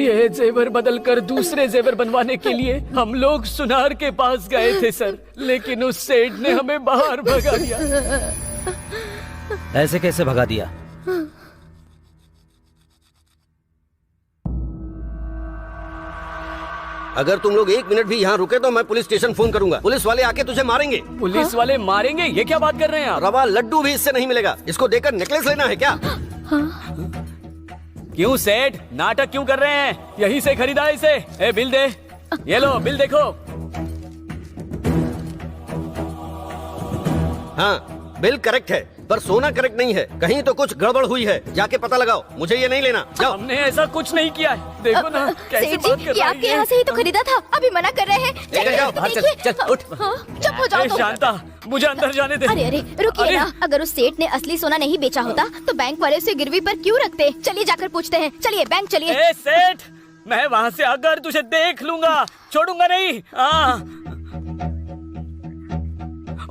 ये जेवर बदल कर दूसरे जेवर बनवाने के लिए हम लोग सुनार के पास गए थे सर, लेकिन उस सेठ ने हमें बाहर भगा दिया। ऐसे कैसे भगा दिया? अगर तुम लोग 1 मिनट भी यहाँ रुके तो मैं पुलिस स्टेशन फोन करूंगा। पुलिस वाले आके तुझे मारेंगे। पुलिस वाले मारेंगे? ये क्या बात कर रहे हैं आप? रवा लड्डू भी इससे नहीं मिलेगा। इसको देकर नेकलेस लेना है क्या? क्यों सेठ, नाटक क्यों कर रहे हैं? यहीं से खरीदा है इसे। ए, बिल दे। ये लो बिल देखो। हाँ, बिल करेक्ट है पर सोना करेक्ट नहीं है। कहीं तो कुछ गड़बड़ हुई है, जाके पता लगाओ। मुझे ये नहीं लेना, जाओ। हमने ऐसा कुछ नहीं किया है। देखो ना कैसे सेठ बात जी, कर ये रहा आपके है। यहाँ से ही तो खरीदा था, अभी मना कर रहे हैं। चले जाओ, बाहर चल, चल, उठ। चुप हो जाओ ए, तुम। शांता, मुझे अंदर जाने दे। अरे अरे रुकिए अरे। ना, अगर उस सेठ ने असली सोना नहीं बेचा होता तो बैंक वाले उसे गिरवी पर क्यों रखते? चलिए जाकर पूछते हैं। चलिए बैंक चलिए। ए सेठ, मैं वहाँ से आकर तुझे देख लूंगा, छोड़ूंगा नहीं। हाँ,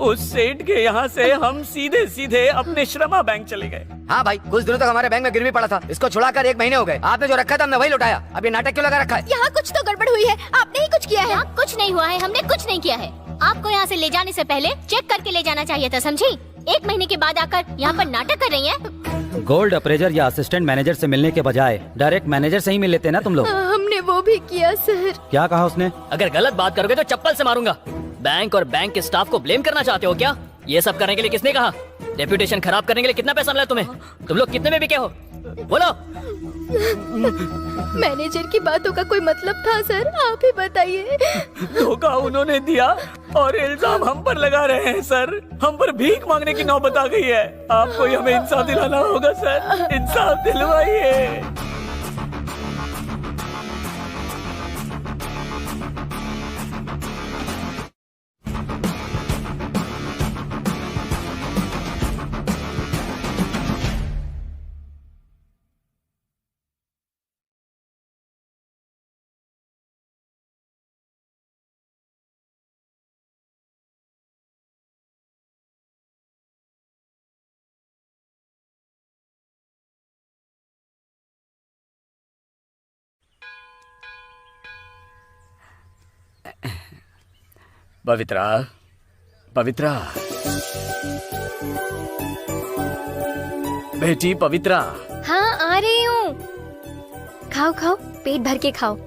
उस सेठ के यहाँ से हम सीधे सीधे अपने श्रमा बैंक चले गए। हाँ भाई, कुछ दिनों तक हमारे बैंक में गिरवी पड़ा था। इसको छुड़ाकर 1 महीने हो गए। आपने जो रखा था हमने वही लौटाया। अब ये नाटक क्यों लगा रखा है? यहाँ कुछ तो गड़बड़ हुई है। आपने ही कुछ किया है। यहाँ कुछ नहीं हुआ है, हमने कुछ नहीं किया है। आपको यहाँ से ले जाने से पहले चेक करके ले जाना चाहिए था, समझी? 1 महीने के बाद आकर यहाँ पर नाटक कर रही हैं। गोल्ड अप्रेजर या असिस्टेंट मैनेजर से मिलने के बजाय डायरेक्ट मैनेजर से ही मिल लेते ना तुम लोग। हमने वो भी किया सर। क्या कहा उसने? अगर गलत बात करोगे तो चप्पल से मारूंगा। बैंक और बैंक के स्टाफ को ब्लेम करना चाहते हो क्या? ये सब करने के लिए किसने कहा? रेप्यूटेशन खराब करने के लिए कितना पैसा मिला तुम्हें? तुम लोग कितने में बिके हो? बोलो। मैनेजर की बातों का कोई मतलब था सर? आप ही बताइए। धोखा उन्होंने दिया और इल्जाम हम पर लगा रहे हैं सर। हम पर भीख मांगने की नौबत आ गई है। आपको ही हमें इंसाफ दिलाना होगा सर। इंसाफ दिलवाइए। पवित्रा, पवित्रा, बेटी पवित्रा। हाँ आ रही हूँ। खाओ खाओ, पेट भर के खाओ।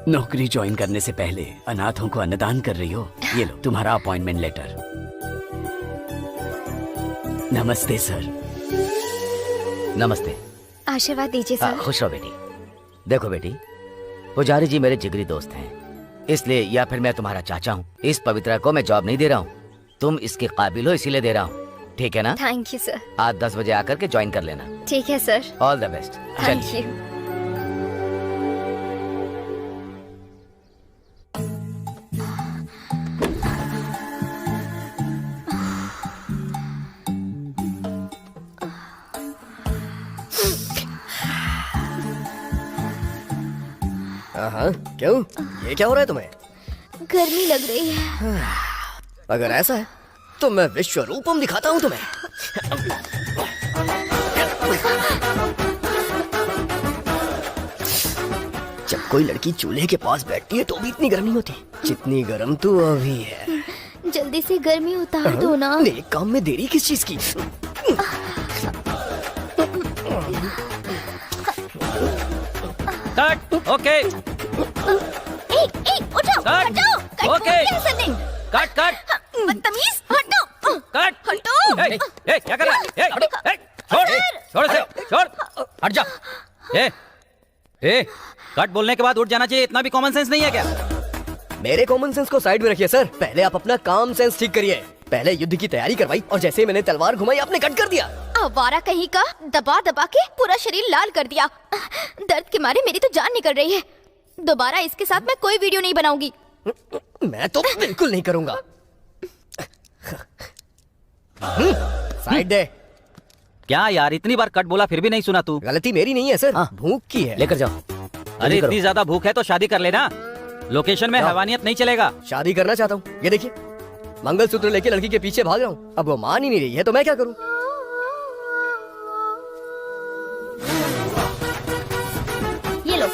नौकरी ज्वाइन करने से पहले अनाथों को अन्नदान कर रही हो। ये लो तुम्हारा अपॉइंटमेंट लेटर। नमस्ते सर। नमस्ते। आशीर्वाद दीजिए सर। खुश रहो बेटी। देखो बेटी, पुजारी जी मेरे जिगरी दोस्त हैं, इसलिए या फिर मैं तुम्हारा चाचा हूँ। इस पवित्रा को मैं जॉब नहीं दे रहा हूँ, तुम इसके काबिल हो इसीलिए दे रहा हूँ। ठीक है ना? Thank you sir. आज 10 बजे आकर के ज्वाइन कर लेना। ठीक है sir. All the best. Thank you. हाँ, क्यों? ये क्या हो रहा है तुम्हें? गर्मी लग रही है। अगर ऐसा है तो मैं विश्व रूपम दिखाता हूँ तुम्हें। जब कोई लड़की चूल्हे के पास बैठती है तो भी इतनी गर्मी होती है जितनी गर्म तू अभी है। जल्दी से गर्मी उतार दो ना। मेरे काम में देरी किस चीज की? कट। ओके। उठाओ, कट। हटाओ, कट ओके। बोल दिया सर ने। कट कट बदतमीज, हटो। कट। हटो। ए, क्या कर रहा है? ए, छोड़ छोड़ इसे, छोड़, हट जा। ए, कट बोलने के बाद उठ जाना चाहिए। इतना भी कॉमन सेंस नहीं है क्या? मेरे कॉमन सेंस को साइड में रखिए सर। पहले आप अपना काम सेंस ठीक करिए। पहले युद्ध की तैयारी करवाई और जैसे ही मैंने तलवार घुमाई आपने कट कर दिया। आवारा कहीं का, दबा दबा के पूरा शरीर लाल कर दिया। दर्द के मारे मेरी तो जान निकल रही है। दोबारा इसके साथ मैं कोई वीडियो नहीं बनाऊंगी। मैं तो बिल्कुल नहीं करूंगा। साइड दे। क्या यार, इतनी बार कट बोला फिर भी नहीं सुना तू? गलती मेरी नहीं है सर, भूख की है। लेकर जाओ। अरे इतनी ज्यादा भूख है तो शादी कर लेना। लोकेशन में हैवानियत नहीं चलेगा। शादी करना चाहता हूँ। ये देखिए, मंगलसूत्र लेके लड़की के पीछे भाग रहा हूँ। अब वो मान ही नहीं रही है तो मैं क्या करूँ? ये लो।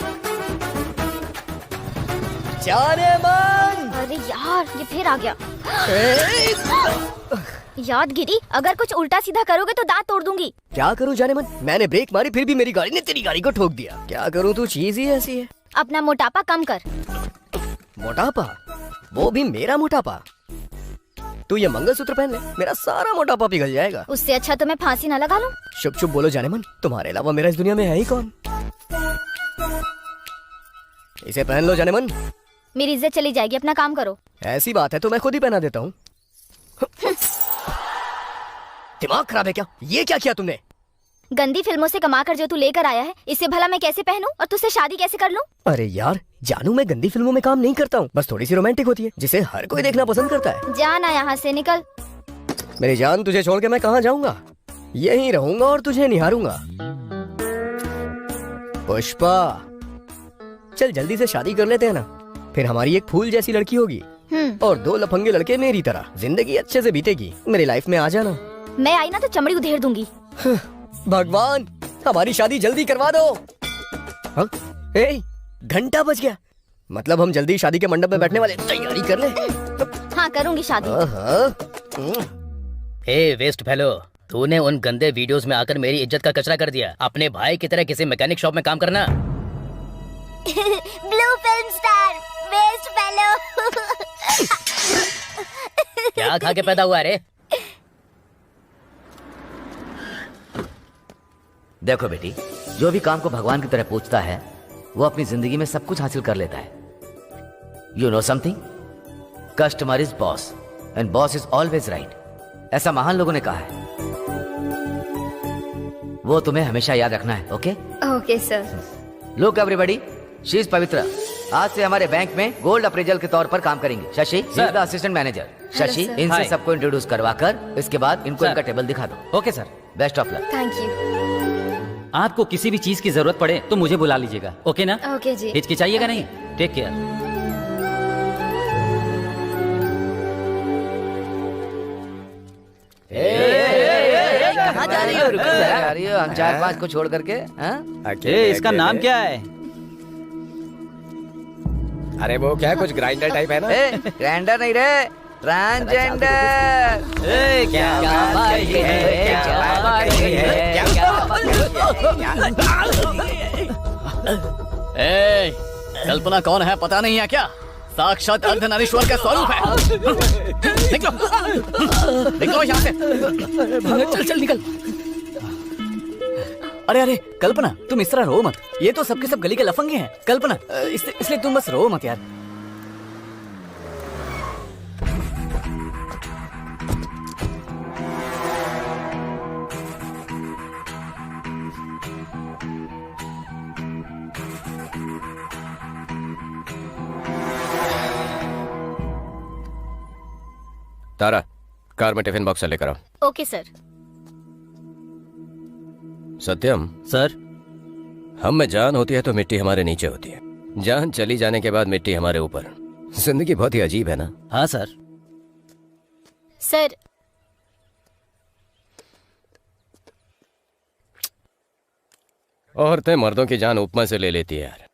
जाने मन। अरे यार ये फिर आ गया। यादगिरी, अगर कुछ उल्टा सीधा करोगे तो दांत तोड़ दूंगी। क्या करूं जाने मन, मैंने ब्रेक मारी फिर भी मेरी गाड़ी ने तेरी गाड़ी को ठोक दिया। क्या करूं, तू चीज ही ऐसी है। अपना मोटापा कम कर। मोटापा? वो भी मेरा मोटापा? तू ये मंगलसूत्र पहन ले, मेरा सारा मोटापा पिघल जाएगा। उससे अच्छा तो मैं फांसी ना लगा लूं। चुप चुप बोलो जाने मन, तुम्हारे अलावा मेरा इस दुनिया में है ही कौन। इसे पहन लो जाने मन। मेरी इज्जत चली जाएगी, अपना काम करो। ऐसी बात है तो मैं खुद ही पहना देता हूँ। दिमाग खराब है क्या? ये क्या किया तुमने? गंदी फिल्मों से कमाकर जो तू लेकर आया है, इसे भला मैं कैसे पहनूं और तुझसे शादी कैसे कर लूं? अरे यार जानू, मैं गंदी फिल्मों में काम नहीं करता हूँ, बस थोड़ी सी रोमांटिक होती है जिसे हर कोई देखना पसंद करता है। जाना यहाँ से, निकल। मेरी जान, तुझे छोड़ के मैं कहाँ जाऊंगा? यहीं रहूंगा और तुझे निहारूंगा। पुष्पा, चल जल्दी से शादी कर लेते हैं ना, फिर हमारी एक फूल जैसी लड़की होगी और 2 लफंगे लड़के मेरी तरह। जिंदगी अच्छे से बीतेगी। मेरी लाइफ में आ जाना। मैं आई ना तो चमड़ी उधेड़ दूंगी। भगवान, हमारी शादी जल्दी करवा दो। हाँ? ए, घंटा बज गया, मतलब हम जल्दी शादी के मंडप में बैठने वाले। तैयारी कर ले। हाँ करूंगी शादी। हे वेस्ट फेलो, तूने उन गंदे वीडियोस में आकर मेरी इज्जत का कचरा कर दिया। अपने भाई की तरह किसी मैकेनिक शॉप में काम करना। Blue film star, waste fellow. क्या खा के पैदा हुआ रे? देखो बेटी, जो भी काम को भगवान की तरह पूछता है वो अपनी जिंदगी में सब कुछ हासिल कर लेता है। You know something, customer is boss and boss is always right. ऐसा महान लोगों ने कहा है, वो तुम्हें हमेशा याद रखना है। Okay okay sir. Look everybody, she is Pavitra. आज से हमारे बैंक में गोल्ड अप्रेजल के तौर पर काम करेंगी। Shashi, he is the assistant manager. Shashi, sir. इनसे Hi. सबको इंट्रोड्यूस करवाकर इसके बाद इनको Sir. इनका टेबल दिखा दो। Okay sir. Best of luck. Thank you. आपको किसी भी चीज की जरूरत पड़े तो मुझे बुला लीजिएगा। ओके ना? ओके जी। हिचकिचाइएगा नहीं। Take care. कहाँ जा रही हो? रुको जरा। जा रही हो हम 4-5 को छोड़ करके? हाँ? ए, इसका नाम क्या है? अरे वो क्या है, कुछ ग्राइंडर टाइप है ना? ग्राइंडर नहीं रे, ट्रांसजेंडर। क्या बात है, क्या बात है। ए, कल्पना कौन है पता नहीं है क्या? साक्षात अर्धनारीश्वर का स्वरूप है। निकलो, निकलो यहाँ से। चल चल निकल। अरे अरे कल्पना, तुम इस तरह रो मत। ये तो सबके सब गली के लफंगे हैं। कल्पना, इसलिए तुम बस रो मत यार। तारा, कार में टिफिन बॉक्स लेकर आओ। Okay sir. सत्यम, सर, हम में जान होती है तो मिट्टी हमारे नीचे होती है। जान चली जाने के बाद मिट्टी हमारे ऊपर। जिंदगी बहुत ही अजीब है ना? हाँ सर। सर, औरतें मर्दों की जान उपमा से ले लेती है यार।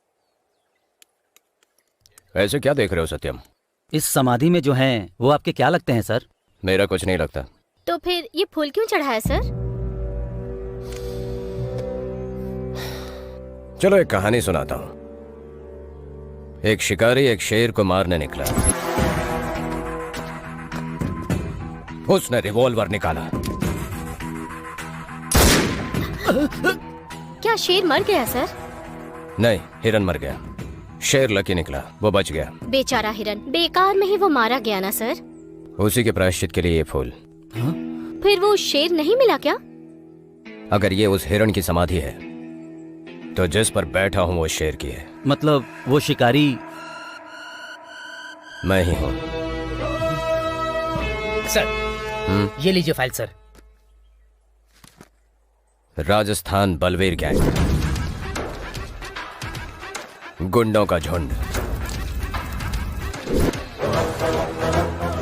ऐसे क्या देख रहे हो सत्यम? इस समाधि में जो हैं वो आपके क्या लगते हैं सर? मेरा कुछ नहीं लगता। तो फिर ये फूल क्यों चढ़ाया सर? चलो एक कहानी सुनाता हूं। एक शिकारी एक शेर को मारने निकला। उसने रिवॉल्वर निकाला। क्या शेर मर गया सर? नहीं, हिरन मर गया। शेर लकी निकला, वो बच गया। बेचारा हिरन, बेकार में ही वो मारा गया ना सर। उसी के प्रायश्चित के लिए ये फूल। फिर वो शेर नहीं मिला क्या? अगर ये उस हिरन की समाधि है तो जिस पर बैठा हूं वो शेर की है। मतलब वो शिकारी मैं ही हूं। सर, ये लीजिए file sir. Rajasthan Balveer gang, गुंडों का झुंड,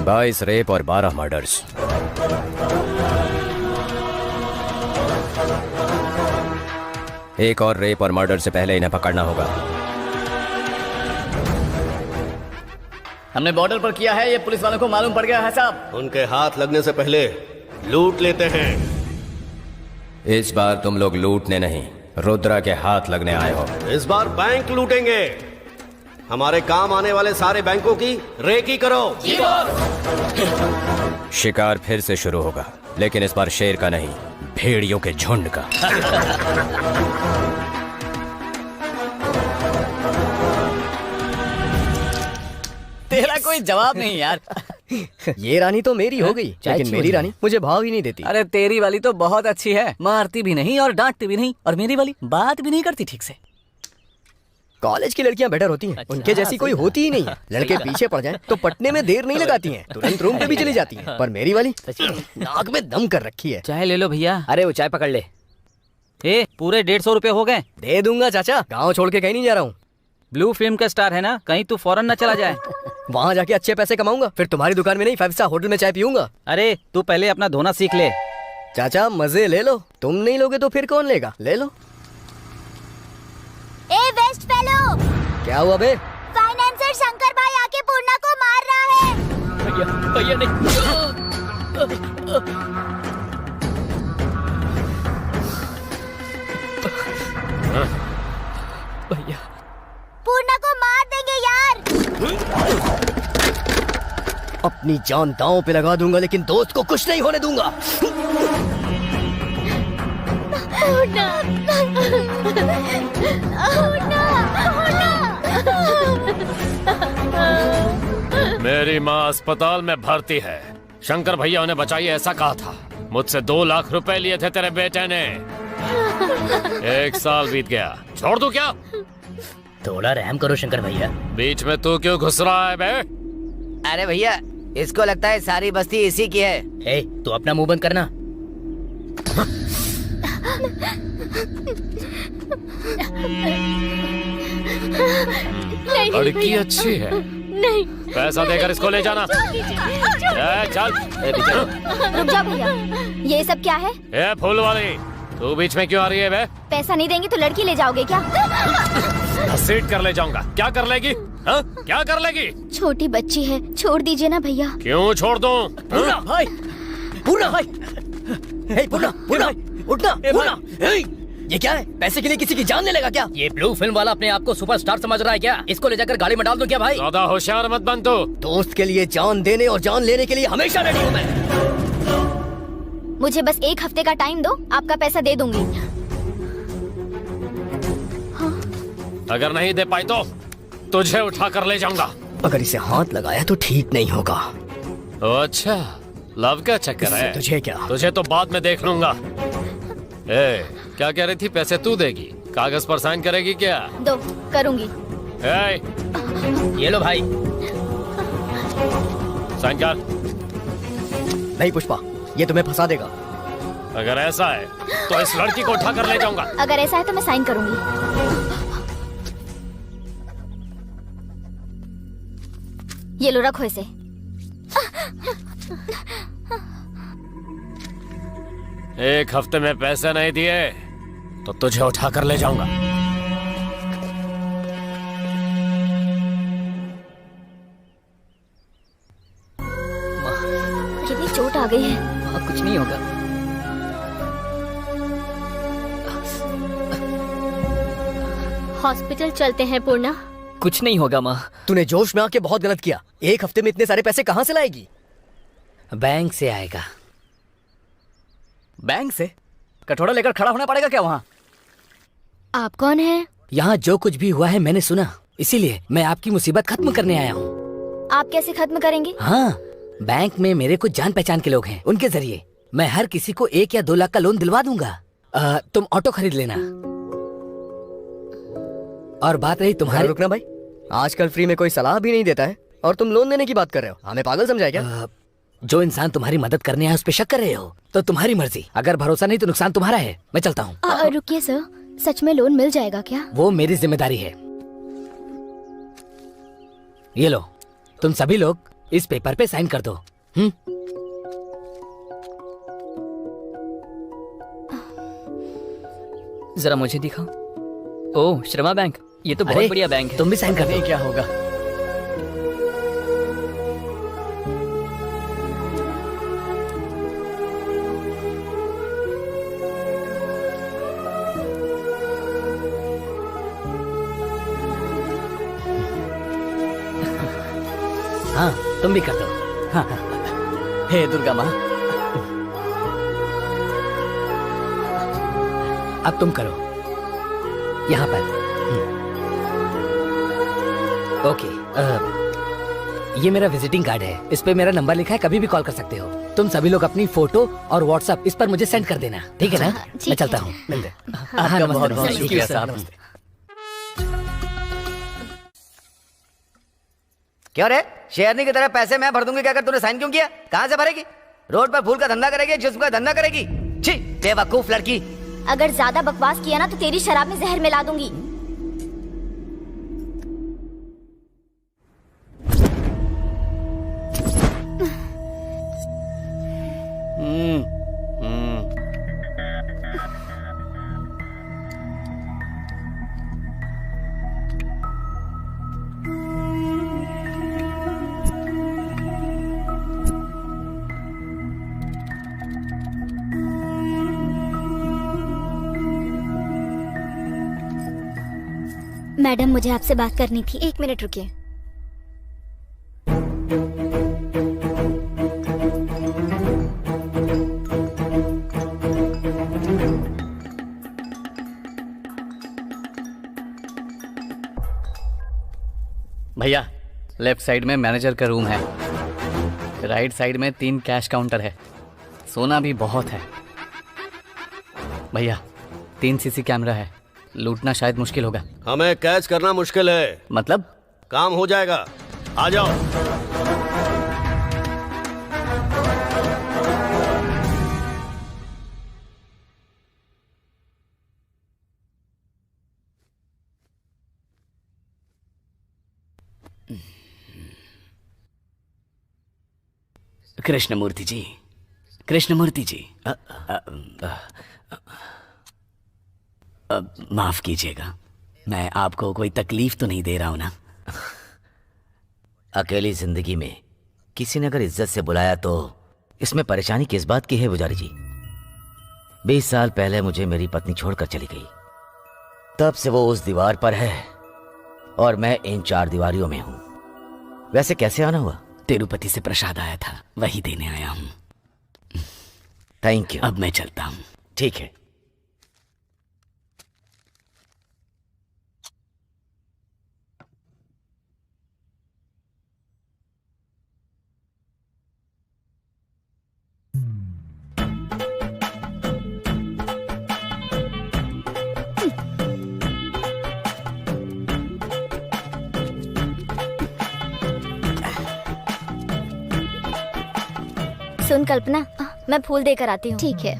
22 रेप और 12 मर्डर्स। एक और रेप और मर्डर से पहले इन्हें पकड़ना होगा। हमने बॉर्डर पर किया है, ये पुलिस वालों को मालूम पड़ गया है साहब। उनके हाथ लगने से पहले लूट लेते हैं। इस बार तुम लोग लूटने नहीं, रुद्रा के हाथ लगने आए हो। इस बार बैंक लूटेंगे। हमारे काम आने वाले सारे बैंकों की रेकी करो। शिकार फिर से शुरू होगा, लेकिन इस बार शेर का नहीं, भेड़ियों के झुंड का। तेरा कोई जवाब नहीं यार। ये रानी तो मेरी हो गई, लेकिन मेरी रानी मुझे भाव ही नहीं देती। अरे तेरी वाली तो बहुत अच्छी है, मारती भी नहीं और डांटती भी नहीं, और मेरी वाली बात भी नहीं करती ठीक से। कॉलेज की लड़कियां बेटर होती हैं, उनके जैसी कोई होती ही नहीं है। लड़के पीछे पड़ जाएं तो पटने में देर नहीं लगाती हैं, तुरंत रूम पे भी चली जाती हैं। पर मेरी वाली नाक में दम कर रखी है। चाय ले लो भैया। अरे वो चाय पकड़ ले। ए पूरे 150 रुपए हो गए। दे दूंगा चाचा, गाँव छोड़ के कहीं नहीं जा रहा हूँ। ब्लू फिल्म का स्टार है ना, कहीं तू फौरन ना चला जाए। वहाँ जाके अच्छे पैसे कमाऊंगा, फिर तुम्हारी दुकान में नहीं 5 स्टार होटल में चाय पीऊंगा। अरे तू पहले अपना धोना सीख ले। चाचा मजे ले लो, तुम नहीं लोगे तो फिर कौन लेगा, ले लो। ए वेस्ट फेलो, क्या हुआ बे? फाइनेंसर शंकर भाई आके पूर्णा को मार रहा है। भैया नहीं। भैया पूर्णा को मार देंगे यार। अपनी जान दांव पे लगा दूंगा, लेकिन दोस्त को कुछ नहीं होने दूंगा। पूर्णा, मेरी माँ अस्पताल में भर्ती है। शंकर भैया उन्हें बचाइए ऐसा कहा था। मुझसे 2 लाख रुपए लिए थे तेरे बेटे ने। 1 साल बीत गया, छोड़ दूं क्या? थोड़ा रहम करो शंकर भैया। बीच में तू क्यों घुस रहा है बे? अरे भैया, इसको लगता है सारी बस्ती इसी की है। ए, तू अपना मुंह बंद करना। लड़की अच्छी है। नहीं, पैसा देकर इसको ले जाना। चल। रुक जा भैया, ये सब क्या है? ए फूल वाली, तू बीच में क्यों आ रही है बे? पैसा नहीं देंगे तो लड़की ले जाओगे क्या? घसीट कर ले जाऊंगा। क्या कर लेगी? हाँ? क्या कर लेगी? छोटी बच्ची है, छोड़ दीजिए ना भैया। क्यों छोड़ दूं? पूर्णा भाई, पूर्णा भाई, हे पूर्णा, पूर्णा, उठना, पूर्णा। हे, ये क्या है? पैसे के लिए किसी की जान ले लेगा क्या? ये ब्लू फिल्म वाला अपने आप को सुपरस्टार समझ रहा है क्या? इसको ले जाकर गाड़ी में डाल दो क्या भाई? ज्यादा होशियार मत बन तू। दोस्त के लिए जान देने और जान लेने के लिए हमेशा रेडी हूँ मैं। मुझे बस 1 हफ्ते का टाइम दो, आपका पैसा दे दूंगी। अगर नहीं दे पाई तो तुझे उठा कर ले जाऊंगा। अगर इसे हाथ लगाया तो ठीक नहीं होगा। अच्छा, लव का चक्कर है। तुझे क्या? तुझे तो बाद में देख लूंगा। ए, क्या कह रही थी? पैसे तू देगी, कागज पर साइन करेगी क्या? दो, करूंगी। ए, ये लो भाई। साइन कर। नहीं पुष्पा, ये तुम्हें फंसा देगा। अगर ऐसा है तो इस लड़की को उठा कर ले जाऊंगा। अगर ऐसा है तो मैं साइन करूंगी। ये लो, रखो इसे। एक हफ्ते में पैसे नहीं दिए तो तुझे उठा कर ले जाऊंगा। कितनी चोट आ गई है। हाँ, कुछ नहीं होगा। हॉस्पिटल चलते हैं पूर्णा। कुछ नहीं होगा माँ। तूने जोश में आके बहुत गलत किया। 1 हफ्ते में इतने सारे पैसे कहाँ से लाएगी? बैंक से आएगा। बैंक से? कटोरा लेकर खड़ा होना पड़ेगा क्या वहाँ? आप कौन हैं? यहाँ जो कुछ भी हुआ है मैंने सुना, इसीलिए मैं आपकी मुसीबत खत्म करने आया हूँ। आप कैसे खत्म करेंगे? हाँ, बैंक में मेरे कुछ जान पहचान के लोग हैं, उनके जरिए मैं हर किसी को 1 या 2 लाख का लोन दिलवा दूंगा। तुम ऑटो खरीद लेना। और बात रही तुम्हारी। रुकना भाई, आजकल फ्री में कोई सलाह भी नहीं देता है और तुम लोन देने की बात कर रहे हो। हमें पागल समझाए क्या? जो इंसान तुम्हारी मदद करने आया उस पे शक कर रहे हो तो तुम्हारी मर्जी। अगर भरोसा नहीं तो नुकसान तुम्हारा है। मैं चलता हूँ। रुकिए सर, सच में लोन मिल जाएगा क्या? वो मेरी जिम्मेदारी है। ये लो, तुम सभी लोग इस पेपर पे साइन कर दो। जरा मुझे दिखाओ। ओह, श्रमा बैंक, ये तो बहुत बढ़िया बैंक है। तुम भी साइन कर दो। क्या होगा? तुम भी कर दो। हाँ, हाँ। हे दुर्गा माँ, अब तुम करो यहाँ पर। ओके, ये मेरा विजिटिंग कार्ड है, इस पे मेरा नंबर लिखा है, कभी भी कॉल कर सकते हो। तुम सभी लोग अपनी फोटो और व्हाट्सएप इस पर मुझे सेंड कर देना, ठीक है ना? मैं चलता हूँ। मिलते हैं। हाँ, बहुत बहुत नमस्ते। शुक्रिया साहब। क्यों रे, शेरनी की तरह पैसे मैं भर दूंगी, क्या कर तूने साइन क्यों किया? कहाँ से भरेगी? रोड पर फूल का धंधा करेगी, जिस्म का धंधा करेगी? छी, बेवकूफ लड़की। अगर ज्यादा बकवास किया ना तो तेरी शराब में जहर मिला दूंगी। मैडम, मुझे आपसे बात करनी थी। 1 मिनट रुकिए। भैया, लेफ्ट साइड में मैनेजर का रूम है, राइट साइड में 3 कैश काउंटर है, सोना भी बहुत है। भैया, 3 सीसी कैमरा है, लूटना शायद मुश्किल होगा। हमें कैच करना मुश्किल है। मतलब? काम हो जाएगा, आ जाओ। कृष्णमूर्ति जी, कृष्णमूर्ति जी, माफ कीजिएगा, मैं आपको कोई तकलीफ तो नहीं दे रहा हूं ना? अकेली जिंदगी में किसी ने अगर इज्जत से बुलाया तो इसमें परेशानी किस बात की है पुजारी जी? 20 साल पहले मुझे मेरी पत्नी छोड़कर चली गई, तब से वो उस दीवार पर है और मैं इन 4 दीवारियों में हूं। वैसे कैसे आना हुआ? तिरुपति से प्रसाद आया था, वही देने आया हूं। Thank you. अब मैं चलता हूं। ठीक है। सुन कल्पना, मैं फूल देकर आती हूँ। ठीक है।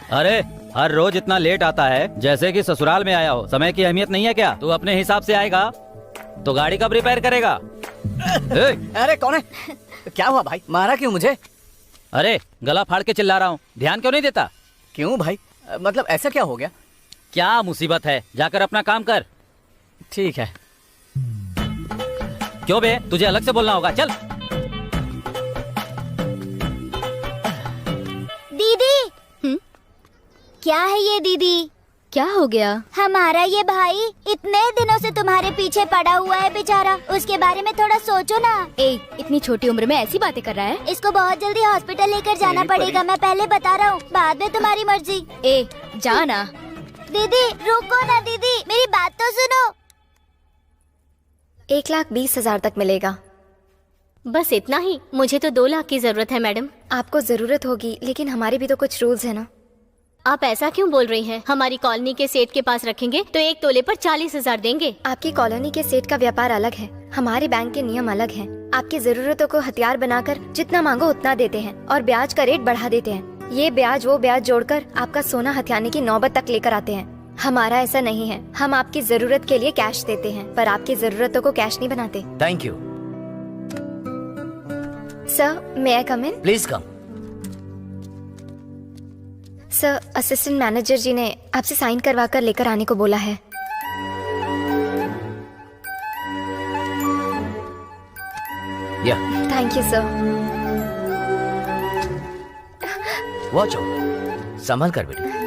अरे हर रोज इतना लेट आता है जैसे कि ससुराल में आया हो। समय की अहमियत नहीं है क्या? तू अपने हिसाब से आएगा तो गाड़ी कब रिपेयर करेगा? अरे कौन है? क्या हुआ भाई, मारा क्यों मुझे? अरे गला फाड़ के चिल्ला रहा हूँ, ध्यान क्यों नहीं देता? क्यों भाई, मतलब ऐसा क्या हो गया? क्या मुसीबत है, जाकर अपना काम कर। ठीक है। क्यों बे, तुझे अलग से बोलना होगा, चल। दीदी, क्या है ये दीदी? क्या हो गया? हमारा ये भाई इतने दिनों से तुम्हारे पीछे पड़ा हुआ है बेचारा, उसके बारे में थोड़ा सोचो ना। इतनी छोटी उम्र में ऐसी बातें कर रहा है? इसको बहुत जल्दी हॉस्पिटल लेकर जाना पड़ेगा, मैं पहले बता रहा हूँ, बाद में तुम्हारी मर्जी। जाना। दीदी रुको ना, दीदी मेरी बात तो सुनो। 1,20,000 तक मिलेगा। बस इतना ही? मुझे तो 2 लाख की जरूरत है मैडम। आपको जरूरत होगी, लेकिन हमारे भी तो कुछ रूल्स है ना। आप ऐसा क्यों बोल रही हैं? हमारी कॉलोनी के सेठ के पास रखेंगे तो 1 तोले पर 40,000 देंगे। आपकी कॉलोनी के सेठ का व्यापार अलग है, हमारे बैंक के नियम अलग हैं। आपकी जरूरतों को हथियार बनाकर जितना मांगो उतना देते हैं और ब्याज का रेट बढ़ा देते हैं। ये ब्याज वो ब्याज जोड़कर आपका सोना हथियाने की नौबत तक लेकर आते हैं। हमारा ऐसा नहीं है, हम आपकी जरूरत के लिए कैश देते हैं पर आपकी जरूरतों को कैश नहीं बनाते। Thank you. Sir, may I come in? Please come. Sir, assistant manager ji ने आपसे साइन करवा कर लेकर आने को बोला है। या thank you sir. Watch out, संभल कर बेटी।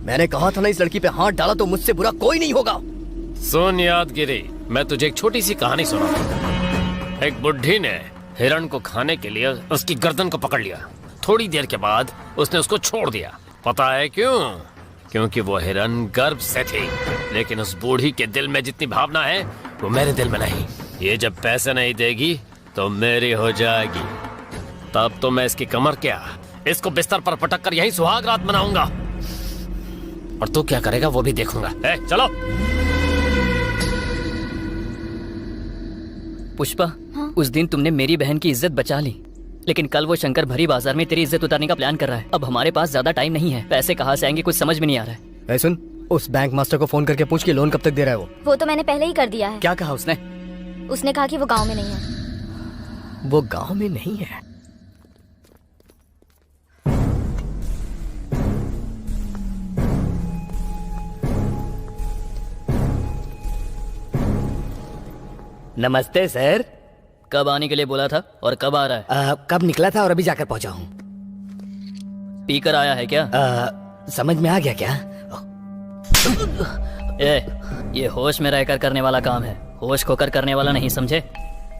मैंने कहा था ना, इस लड़की पे हाथ डाला तो मुझसे बुरा कोई नहीं होगा। सुन यादगिरी, मैं तुझे एक छोटी सी कहानी सुनाता। एक बुढ़ी ने हिरण को खाने के लिए उसकी गर्दन को पकड़ लिया। थोड़ी देर के बाद उसने उसको छोड़ दिया। पता है क्यों? क्योंकि वो हिरण गर्भ से थी। लेकिन उस बूढ़ी के दिल में जितनी भावना है वो मेरे दिल में नहीं। ये जब पैसे नहीं देगी तो मेरी हो जाएगी। तब तो मैं इसकी कमर क्या, इसको बिस्तर पर पटक कर यही सुहाग रात मनाऊंगा। और तू क्या करेगा वो भी देखूंगा। चलो। पुष्पा, उस दिन तुमने मेरी बहन की इज्जत बचा ली, लेकिन कल वो शंकर भरी बाजार में तेरी इज्जत उतारने का प्लान कर रहा है। अब हमारे पास ज्यादा टाइम नहीं है, पैसे कहाँ से आएंगे कुछ समझ में नहीं आ रहा है। सुन, उस बैंक मास्टर को फोन करके पूछ के लोन कब तक दे रहा है वो तो मैंने पहले ही कर दिया है। क्या कहा उसने? उसने कहा कि वो गांव में नहीं है। वो गांव में नहीं है? नमस्ते सर। कब आने के लिए बोला था और कब आ रहा है? कब निकला था और अभी जाकर पहुंचा हूँ। पीकर आया है क्या? समझ में आ गया क्या? ये होश में रहकर करने वाला काम है, होश खोकर करने वाला नहीं, समझे?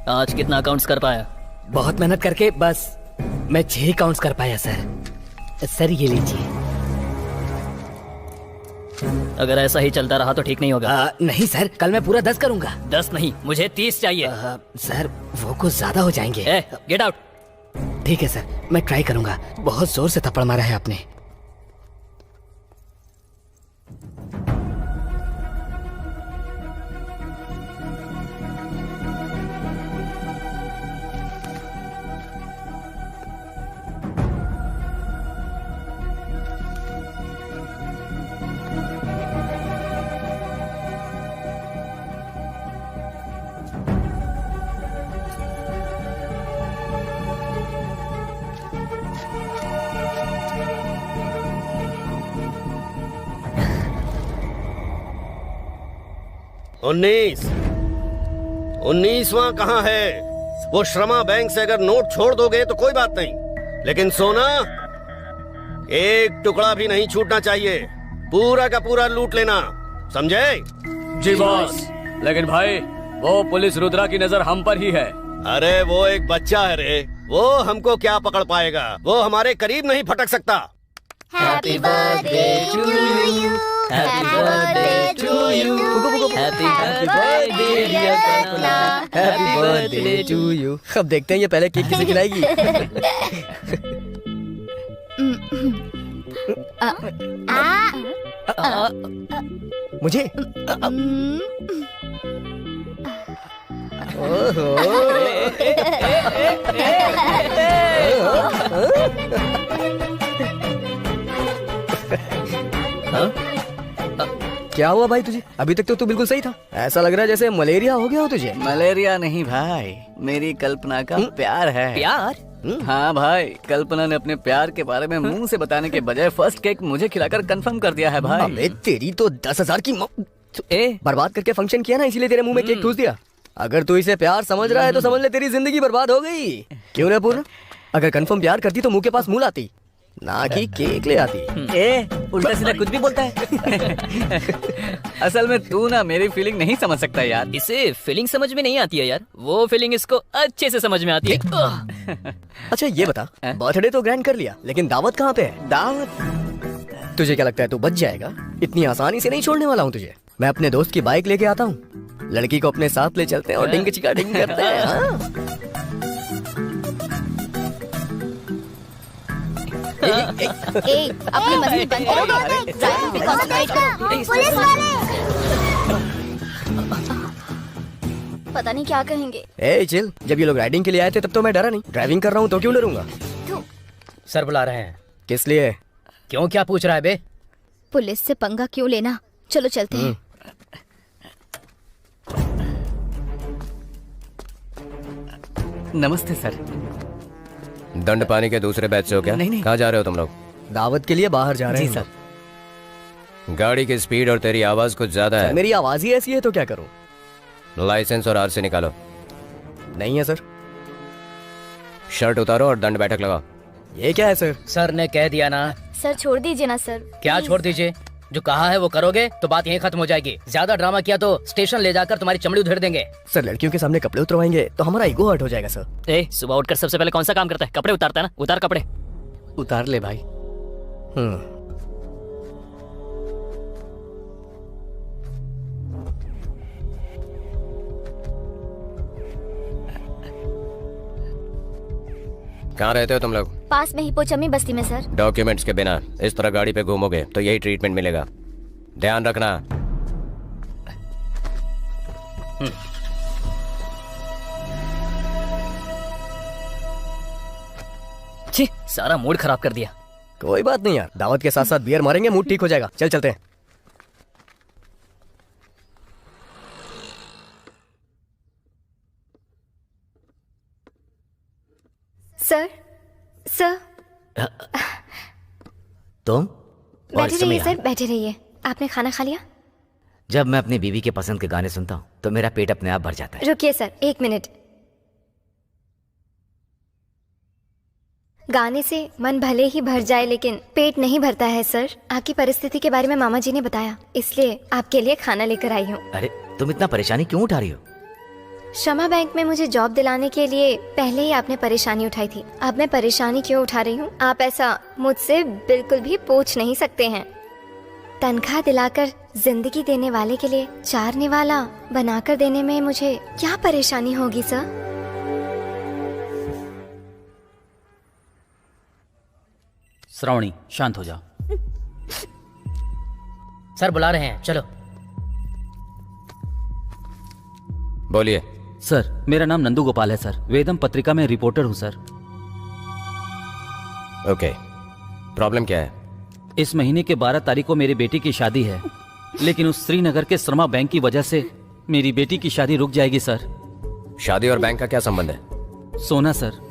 आज कितना अकाउंट्स कर पाया? बहुत मेहनत करके बस मैं 6 अकाउंट्स कर पाया सर। सर ये लीजिए। अगर ऐसा ही चलता रहा तो ठीक नहीं होगा। नहीं सर, कल मैं पूरा 10 करूंगा। 10 नहीं, मुझे 30 चाहिए। सर वो कुछ ज्यादा हो जाएंगे। Get out. ठीक है सर, मैं ट्राई करूंगा। बहुत जोर से थप्पड़ मारा है आपने। उन्नीसवां कहाँ है? वो श्रमा बैंक से अगर नोट छोड़ दोगे तो कोई बात नहीं, लेकिन सोना एक टुकड़ा भी नहीं छूटना चाहिए। पूरा का पूरा लूट लेना, समझे? जी बॉस। लेकिन भाई वो पुलिस रुद्रा की नजर हम पर ही है। अरे वो एक बच्चा है रे, वो हमको क्या पकड़ पाएगा? वो हमारे करीब नहीं फटक सकता। Happy birthday to you, happy birthday to you, happy birthday dear Kalpana, happy birthday to you. अब देखते हैं ये पहले केक किसे खिलाएगी। मुझे? क्या हुआ भाई तुझे? अभी तक तो तू बिल्कुल सही था। ऐसा लग रहा है जैसे मलेरिया हो गया हो तुझे। मलेरिया नहीं भाई, मेरी कल्पना का प्यार है। प्यार? हाँ भाई, कल्पना ने अपने प्यार के बारे में मुंह से बताने के बजाय फर्स्ट केक मुझे खिलाकर कंफर्म कर दिया है भाई। अबे तेरी तो 10,000 की बर्बाद करके फंक्शन किया ना, इसीलिए तेरे मुंह में केक ठूस दिया। अगर तू इसे प्यार समझ रहा है तो समझ ले तेरी जिंदगी बर्बाद हो गई। क्यों रे पूर्ण? अगर कंफर्म प्यार करती तो मुंह के पास मुंह लाती, ना कि केक ले आती। उल्टा सीधा कुछ भी बोलता है। असल में तू ना मेरी फीलिंग नहीं समझ सकता यार। इसे फीलिंग समझ में नहीं आती है यार, वो फीलिंग इसको अच्छे से समझ में आती है। अच्छा ये बता, बर्थडे तो ग्रैंड कर लिया, लेकिन दावत कहाँ पे है? दावत? तुझे क्या लगता है तू बच जाएगा? इतनी आसानी से नहीं छोड़ने वाला हूँ तुझे। मैं अपने दोस्त की बाइक लेके आता हूँ, लड़की को अपने साथ ले चलते हैं और डिंग चिका डिंग करते हैं। हाँ? अपनी मस्ती बंद करो, ड्राइविंग पे कंसंट्रेट करो। पुलिस वाले! पता नहीं क्या कहेंगे। ए चिल, जब ये लोग राइडिंग के लिए आए थे तब तो मैं डरा नहीं। ड्राइविंग कर रहा हूँ तो क्यों डरूंगा? सर बुला रहे हैं। किस लिए? क्यों, क्या पूछ रहा है बे? पुलिस से पंगा क्यों लेना, चलो चलते हैं। नमस्ते सर। दंड पानी के दूसरे बैच से हो क्या? नहीं। कहाँ जा रहे हो तुम लोग? दावत के लिए बाहर जा रहे हैं। जी सर। गाड़ी की स्पीड और तेरी आवाज कुछ ज्यादा है। मेरी आवाज ही ऐसी है तो क्या करूं? लाइसेंस और आरसी निकालो। नहीं है सर। शर्ट उतारो और दंड बैठक लगाओ। ये क्या है सर? सर ने कह दिया ना। सर छोड़ दीजिए ना सर। क्या छोड़ दीजिए? जो कहा है वो करोगे तो बात यहीं खत्म हो जाएगी। ज्यादा ड्रामा किया तो स्टेशन ले जाकर तुम्हारी चमड़ी उधेड़ देंगे। सर लड़कियों के सामने कपड़े उतरवाएंगे तो हमारा ईगो हर्ट हो जाएगा सर। ए, सुबह उठकर सबसे पहले कौन सा काम करता है? कपड़े उतारता है ना, उतार कपड़े। उतार ले भाई। कहाँ रहते हो तुम लोग? पास में ही पोचमी बस्ती में सर। डॉक्यूमेंट्स के बिना इस तरह गाड़ी पे घूमोगे तो यही ट्रीटमेंट मिलेगा, ध्यान रखना। छी, सारा मूड खराब कर दिया। कोई बात नहीं यार, दावत के साथ साथ बियर मारेंगे, मूड ठीक हो जाएगा। चल चलते हैं। सर सर तुम? और बैठे इस समय रहिए यहाँ? सर, बैठे रहिए। आपने खाना खा लिया? जब मैं अपनी बीवी के पसंद के गाने सुनता हूँ तो मेरा पेट अपने आप भर जाता है। रुकिए सर, 1 मिनट। गाने से मन भले ही भर जाए लेकिन पेट नहीं भरता है सर। आपकी परिस्थिति के बारे में मामा जी ने बताया, इसलिए आपके लिए खाना लेकर आई हूँ। अरे तुम इतना परेशानी क्यों उठा रही हो? क्षमा बैंक में मुझे जॉब दिलाने के लिए पहले ही आपने परेशानी उठाई थी। अब मैं परेशानी क्यों उठा रही हूँ आप ऐसा मुझसे बिल्कुल भी पूछ नहीं सकते हैं। तनख्वाह दिलाकर जिंदगी देने वाले के लिए चारने वाला बनाकर देने में मुझे क्या परेशानी होगी सर? श्रावणी शांत हो जाओ। सर बुला रहे हैं, चलो। बोलिए। सर मेरा नाम नंदू गोपाल है सर, वेदम पत्रिका में रिपोर्टर हूँ सर। ओके, प्रॉब्लम क्या है? इस महीने के 12 तारीख को मेरी बेटी की शादी है, लेकिन उस श्रीनगर के श्रमा बैंक की वजह से मेरी बेटी की शादी रुक जाएगी सर। शादी और बैंक का क्या संबंध है? सोना सर।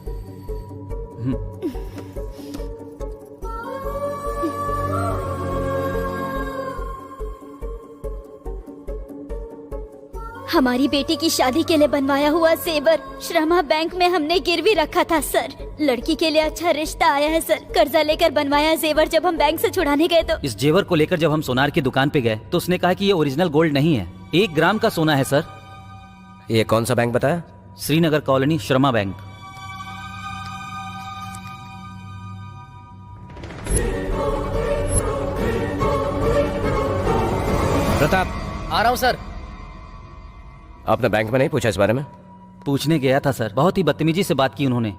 हमारी बेटी की शादी के लिए बनवाया हुआ जेवर श्रमा बैंक में हमने गिरवी रखा था सर। लड़की के लिए अच्छा रिश्ता आया है सर। कर्जा लेकर बनवाया जेवर जब हम बैंक से छुड़ाने गए तो इस जेवर को लेकर जब हम सोनार की दुकान पे गए तो उसने कहा कि ये ओरिजिनल गोल्ड नहीं है, 1 ग्राम का सोना है सर। ये कौन सा बैंक बताया? श्रीनगर कॉलोनी श्रमा बैंक। प्रताप, आ रहा हूँ सर। आपने बैंक में नहीं पूछा इस बारे में? पूछने गया था सर, बहुत ही बदतमीजी से बात की उन्होंने।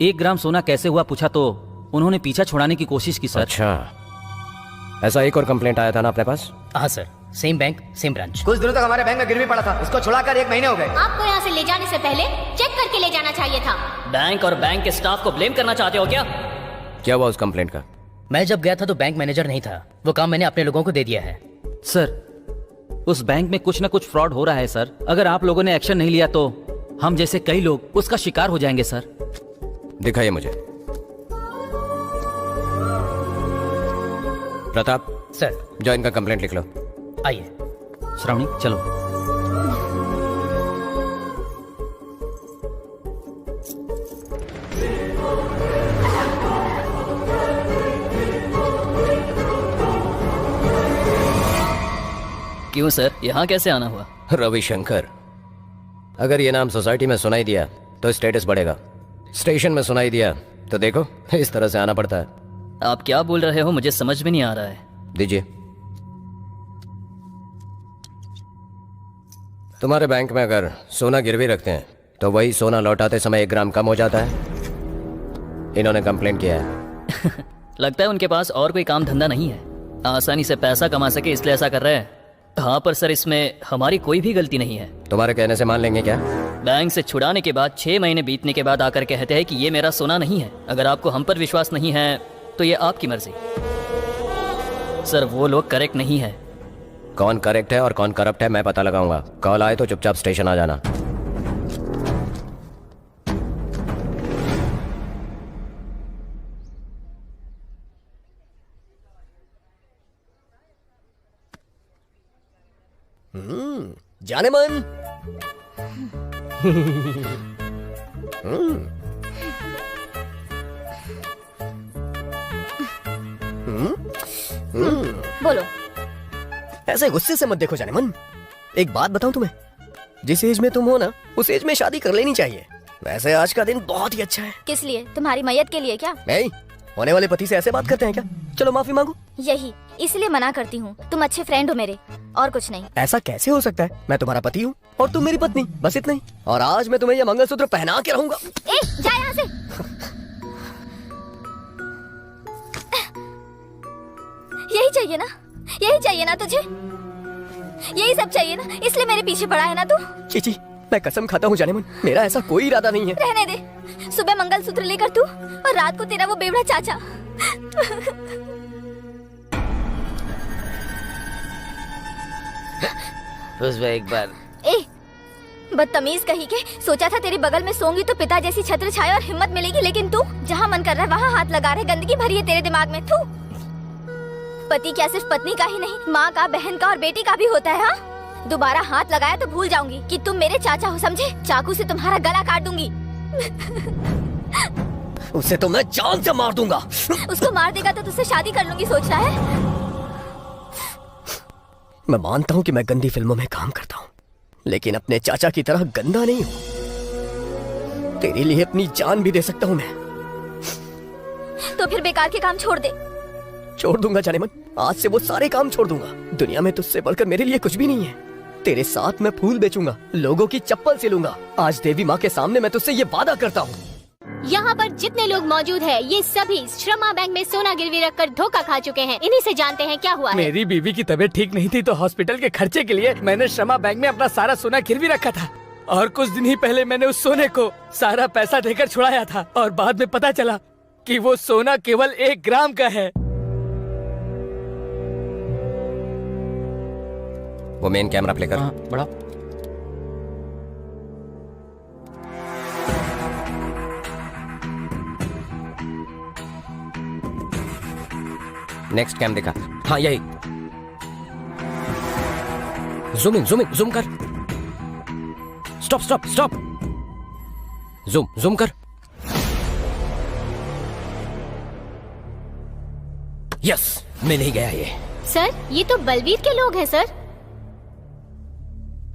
1 ग्राम सोना कैसे हुआ पूछा तो उन्होंने पीछा छुड़ाने की कोशिश की सर। अच्छा, ऐसा एक और कंप्लेंट आया था ना अपने पास? हाँ sir, same bank same branch. कुछ दिनों तक हमारे बैंक में गिरवी पड़ा था, उसको छुड़ाकर 1 महीने हो गए। आपको यहाँ से ले जाने से पहले चेक करके ले जाना चाहिए था। बैंक और बैंक के स्टाफ को ब्लेम करना चाहते हो क्या? क्या हुआ उस कंप्लेंट का? मैं जब गया था तो बैंक मैनेजर नहीं था, वो काम मैंने अपने लोगों को दे दिया है। सर उस बैंक में कुछ न कुछ फ्रॉड हो रहा है सर। अगर आप लोगों ने एक्शन नहीं लिया तो हम जैसे कई लोग उसका शिकार हो जाएंगे सर। दिखाइए मुझे। प्रताप सर जाओ इनका कंप्लेंट लिख लो। आइए। श्रावणी चलो। क्यों सर, यहाँ कैसे आना हुआ? रविशंकर, अगर ये नाम सोसाइटी में सुनाई दिया तो स्टेटस बढ़ेगा, स्टेशन में सुनाई दिया तो देखो इस तरह से आना पड़ता है। आप क्या बोल रहे हो, मुझे समझ में नहीं आ रहा है। दीजिए। तुम्हारे बैंक में अगर सोना गिरवी रखते हैं तो वही सोना लौटाते समय 1 ग्राम कम हो जाता है। इन्होंने कंप्लेंट किया है। लगता है उनके पास और कोई काम धंधा नहीं है, आसानी से पैसा कमा सके इसलिए ऐसा कर रहे हैं। हाँ पर सर इसमें हमारी कोई भी गलती नहीं है। तुम्हारे कहने से मान लेंगे क्या? बैंक से छुड़ाने के बाद 6 महीने बीतने के बाद आकर कहते हैं कि ये मेरा सोना नहीं है। अगर आपको हम पर विश्वास नहीं है तो ये आपकी मर्जी। सर वो लोग करेक्ट नहीं है। कौन करेक्ट है और कौन करप्ट है मैं पता लगाऊंगा। कॉल आए तो चुपचाप स्टेशन आ जाना। जाने मन। बोलो। ऐसे गुस्से से मत देखो जाने मन। एक बात बताऊं तुम्हें, जिस एज में तुम हो ना उस एज में शादी कर लेनी चाहिए। वैसे आज का दिन बहुत ही अच्छा है। किस लिए? तुम्हारी मैयत के लिए क्या? नहीं, होने वाले पति से ऐसे बात करते हैं क्या? चलो माफी मांगो। यही इसलिए मना करती हूँ। तुम अच्छे फ्रेंड हो मेरे, और कुछ नहीं। ऐसा कैसे हो सकता है? मैं तुम्हारा पति हूँ और तुम मेरी पत्नी, बस इतना ही। और आज मैं तुम्हें यह मंगलसूत्र पहना के रहूंगा। ए, जा यहाँ से। यही चाहिए ना? यही चाहिए ना तुझे? यही सब चाहिए ना? इसलिए मेरे पीछे पड़ा है ना तू? चीची, मैं कसम खाता हूँ जाने मन, मेरा ऐसा कोई इरादा नहीं है। रहने दे। सुबह मंगलसूत्र लेकर तू और रात को तेरा वो बेवड़ा चाचा। एक बार ए, बदतमीज कही के। सोचा था तेरे बगल में सोंगी तो पिता जैसी छत्र छाया और हिम्मत मिलेगी, लेकिन तू जहाँ मन कर रहा है वहाँ हाथ लगा रहे। गंदगी भरी है तेरे दिमाग में। तू पति क्या सिर्फ पत्नी का ही नहीं, माँ का, बहन का और बेटी का भी होता है। हाँ, दोबारा हाथ लगाया तो भूल जाऊंगी कि तुम मेरे चाचा हो, समझे? चाकू से तुम्हारा गला काट दूंगी। उसे तो मैं जान से मार दूंगा। उसको मार देगा तो तुझसे शादी कर लूंगी, सोच रहा है? मैं मानता हूँ कि मैं गंदी फिल्मों में काम करता हूँ, लेकिन अपने चाचा की तरह गंदा नहीं हूँ। तेरे लिए अपनी जान भी दे सकता हूँ मैं। तो फिर बेकार के काम छोड़ दे। छोड़ दूंगा जाने मन, आज से वो सारे काम छोड़ दूंगा। दुनिया में तुझसे बढ़कर मेरे लिए कुछ भी नहीं है। तेरे साथ मैं फूल बेचूंगा, लोगों की चप्पल सिलूंगा। आज देवी माँ के सामने मैं तुझसे ये वादा करता हूँ। यहाँ पर जितने लोग मौजूद हैं, ये सभी श्रमा बैंक में सोना गिरवी रखकर धोखा खा चुके हैं। इन्हीं से जानते हैं क्या हुआ है। मेरी बीवी की तबीयत ठीक नहीं थी तो हॉस्पिटल के खर्चे के लिए मैंने श्रमा बैंक में अपना सारा सोना गिरवी रखा था, और कुछ दिन ही पहले मैंने उस सोने को सारा पैसा देकर छुड़ाया था, और बाद में पता चला कि वो सोना केवल 1 ग्राम का है। वो मेन कैमरा प्ले कर। बड़ा नेक्स्ट कैम दिखा। हाँ यही। जूम इन, जूम कर। स्टॉप। जूम कर। यस, मिल ही गया ये। सर, ये तो बलवीर के लोग हैं sir.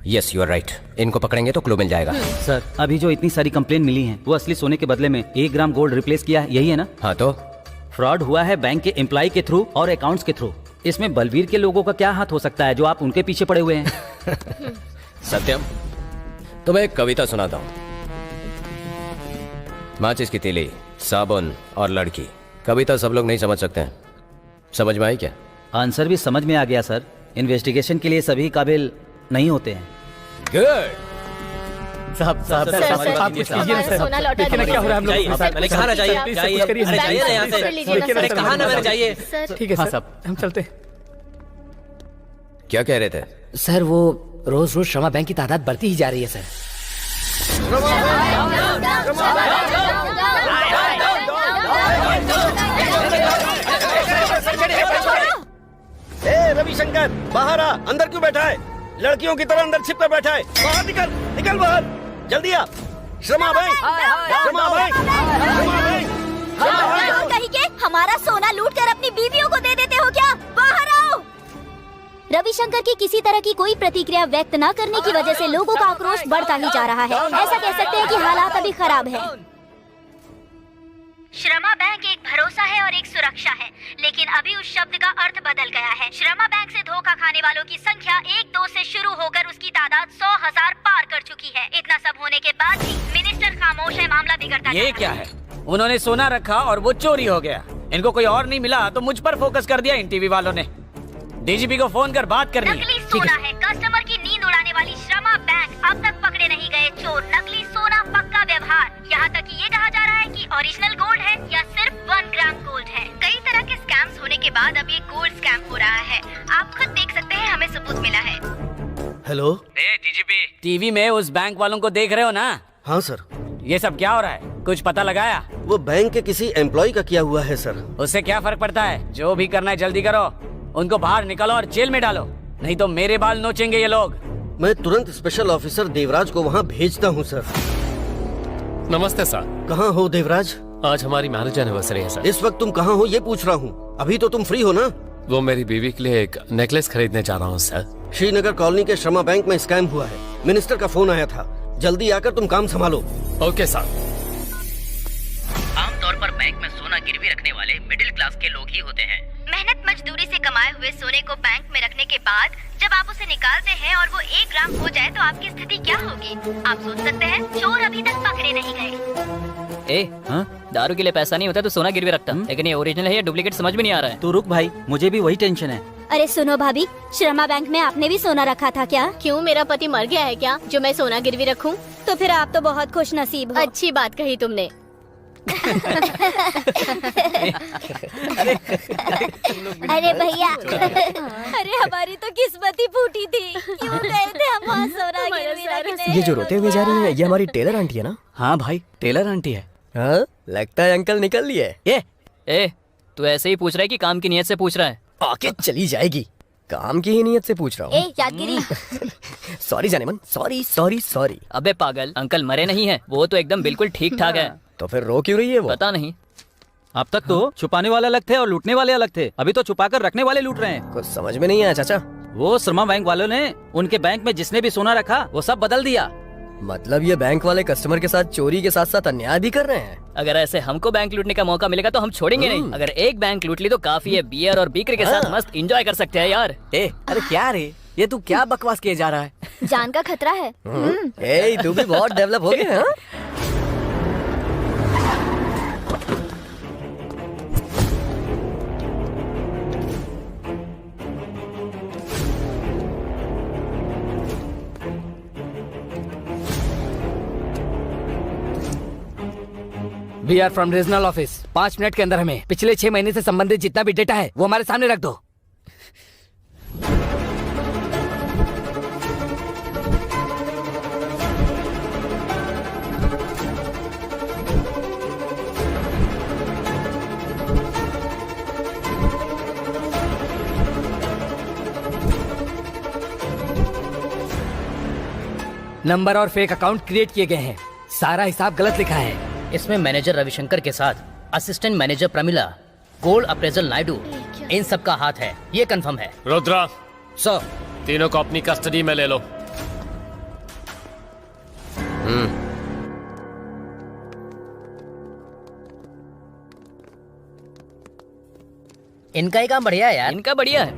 Yes, you are right. इनको पकड़ेंगे तो क्लू मिल जाएगा। सर, अभी जो इतनी सारी कंप्लेन मिली हैं, वो असली सोने के बदले में 1 ग्राम गोल्ड रिप्लेस किया है, यही है ना? हाँ तो फ्रॉड हुआ है बैंक के एम्प्लॉय के थ्रू और अकाउंट्स के थ्रू। इसमें बलवीर के लोगों का क्या हाथ हो सकता है जो आप उनके पीछे पड़े हुए हैं? सत्यम, तुम्हें एक कविता सुनाता हूँ। माचिस की तीली, साबुन और लड़की। कविता सब लोग नहीं समझ सकते हैं। समझ में आई क्या? आंसर भी समझ में आ गया सर। इन्वेस्टिगेशन के लिए सभी काबिल नहीं होते हैं। गुड। साहब आप कुछ कीजिए ना सर। सोना लौटा देखिए ना क्या हो रहा है हम लोग के साथ। मैंने कहा ना जाइए, प्लीज जाइए, कुछ करिए। अरे जाइए ना यहाँ से। मैंने कहा ना मैंने जाइए। ठीक है सर, हम चलते हैं। क्या कह रहे थे? सर वो रोज रोज श्रमा बैंक की तादाद बढ़ती ही जा रही है सर। ए रविशंकर, बाहर आ। अंदर क्यों बैठा है? लड़कियों की तरह अंदर छिप कर बैठा है। बाहर निकल बाहर, जल्दी आ। श्रमा बैंक। कहीं के हमारा सोना लूट कर अपनी बीवियों को दे देते हो क्या? बाहर आओ। रविशंकर की किसी तरह की कोई प्रतिक्रिया व्यक्त न करने की वजह से लोगों का आक्रोश बढ़ता ही जा रहा है। ऐसा कह सकते हैं कि हालात अभी खराब है। श्रमा बैंक एक भरोसा है और एक सुरक्षा है, लेकिन अभी उस शब्द का अर्थ बदल गया है। श्रमा बैंक से धोखा खाने वालों की संख्या 1-2 से शुरू होकर उसकी तादाद 100,000 पार कर चुकी है। इतना सब होने के बाद भी मिनिस्टर खामोश है। मामला बिगड़ता ये क्या है? उन्होंने सोना रखा और वो चोरी हो गया। इनको कोई और नहीं मिला तो मुझ पर फोकस कर दिया इन टीवी वालों ने। डीजीपी को फोन कर बात करनी है। नकली सोना है, कस्टमर की नींद उड़ाने वाली श्रमा बैंक। अब तक पकड़े नहीं गए चोर। नकली सोना पक्का व्यवहार। यहाँ तक कि ये कहा जा रहा है कि ओरिजिनल गोल्ड है या सिर्फ 1 ग्राम गोल्ड है। कई तरह के स्कैम्स होने के बाद अब ये गोल्ड स्कैम हो रहा है। आप खुद देख सकते हैं, हमें सबूत मिला है। हेलो। डीजीपी, टीवी में उस बैंक वालों को देख रहे हो ना? हाँ सर। ये सब क्या हो रहा है, कुछ पता लगाया? वो बैंक के किसी एम्प्लॉय का किया हुआ है सर। उससे क्या फर्क पड़ता है? जो भी करना है जल्दी करो। उनको बाहर निकालो और जेल में डालो, नहीं तो मेरे बाल नोचेंगे ये लोग। मैं तुरंत स्पेशल ऑफिसर देवराज को वहाँ भेजता हूँ सर। नमस्ते सर। कहाँ हो देवराज? आज हमारी मैरिज एनिवर्सरी है सर। इस वक्त तुम कहाँ हो ये पूछ रहा हूँ। अभी तो तुम फ्री हो ना? वो मेरी बीवी के लिए एक नेकलेस खरीदने जा रहा हूँ सर। श्रीनगर कॉलोनी के श्रमा बैंक में स्कैम हुआ है। मिनिस्टर का फोन आया था, जल्दी आकर तुम काम संभालो। Okay sir. आमतौर पर बैंक में सोना गिरवी रखने वाले मिडिल क्लास के लोग ही होते हैं। मेहनत मजदूरी से कमाए हुए सोने को बैंक में रखने के बाद जब आप उसे निकालते हैं और वो 1 ग्राम हो जाए तो आपकी स्थिति क्या होगी? आप सोच सकते हैं। चोर अभी तक पकड़े नहीं गए। दारू के लिए पैसा नहीं होता तो सोना गिरवी रखता, लेकिन ये ओरिजिनल है या डुप्लीकेट समझ में नहीं आ रहा है। तू रुक भाई, मुझे भी वही टेंशन है। अरे सुनो भाभी, श्रमा बैंक में आपने भी सोना रखा था क्या? क्यों, मेरा पति मर गया है क्या जो मैं सोना गिरवी रखूं? तो फिर आप तो बहुत खुश नसीब हो। अच्छी बात कही तुमने। अरे भैया, अरे हमारी तो किस्मत ही फूटी थी। क्यों गए थे हम वहाँ सोना गिरवी रखने? ये जो रोते हुए जा रही है, ये हमारी टेलर आंटी है ना? हाँ भाई, टेलर आंटी है। हाँ, लगता है अंकल निकल लिए। ए, तू ऐसे ही पूछ रहा है कि काम की नियत से पूछ रहा है? आके चली जाएगी। काम की ही नियत से पूछ रहा हूँ। यादगिरी। सॉरी जानेमन, सॉरी सॉरी सॉरी। अबे पागल, अंकल मरे नहीं है, वो तो एकदम बिल्कुल ठीक ठाक है। तो फिर रो क्यों रही है वो? पता नहीं। अब तक तो छुपाने वाले अलग थे और लूटने वाले अलग थे, अभी तो छुपाकर रखने वाले लूट रहे हैं। कुछ समझ में नहीं आया चाचा। वो श्रमा बैंक वालों ने उनके बैंक में जिसने भी सोना रखा वो सब बदल दिया। मतलब ये बैंक वाले कस्टमर के साथ चोरी के साथ साथ अन्याय भी कर रहे हैं। अगर ऐसे हमको बैंक लूटने का मौका मिलेगा तो हम छोड़ेंगे नहीं। अगर एक बैंक लूट ली तो काफी है, बियर और बीकर के साथ मस्त एंजॉय कर सकते हैं यार। अरे क्या रे, ये तू क्या बकवास किए जा रहा है? जान का खतरा है। तू भी बहुत डेवलप हो गया। We are from regional office. 5 minute के अंदर हमें पिछले 6 महीने से संबंधित जितना भी डेटा है वो हमारे सामने रख दो। नंबर और फेक अकाउंट क्रिएट किए गए हैं। सारा हिसाब गलत लिखा है। इसमें मैनेजर रविशंकर के साथ assistant manager Pramila, gold appraisal Naidu, इन सब का हाथ है, ये कंफर्म है। रुद्रा सर, तीनों को अपनी कस्टडी में ले लो। इनका ही काम बढ़िया है यार। इनका बढ़िया है,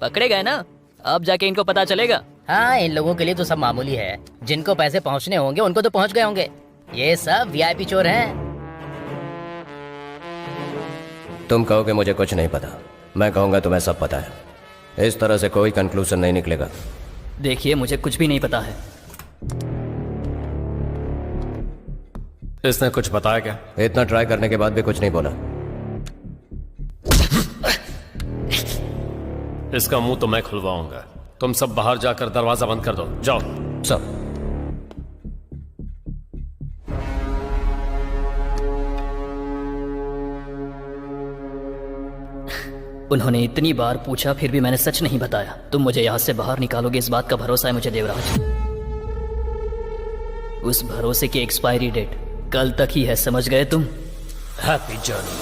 पकड़े गए ना, अब जाके इनको पता चलेगा। हाँ, इन लोगों के लिए तो सब मामूली है। जिनको पैसे पहुंचने होंगे उनको तो पहुंच गए होंगे। ये सब वीआईपी चोर हैं। तुम कहोगे मुझे कुछ नहीं पता, मैं कहूंगा तुम्हें सब पता है। इस तरह से कोई कंक्लूजन नहीं निकलेगा। देखिए, मुझे कुछ भी नहीं पता है। इसने कुछ बताया क्या? इतना ट्राई करने के बाद भी कुछ नहीं बोला। इसका मुंह तो मैं खुलवाऊंगा। तुम सब बाहर जाकर दरवाजा बंद कर दो, जाओ। सब उन्होंने इतनी बार पूछा फिर भी मैंने सच नहीं बताया। तुम मुझे यहाँ से बाहर निकालोगे इस बात का भरोसा है मुझे देवराज। उस भरोसे की एक्सपायरी डेट कल तक ही है, समझ गए तुम? Happy journey.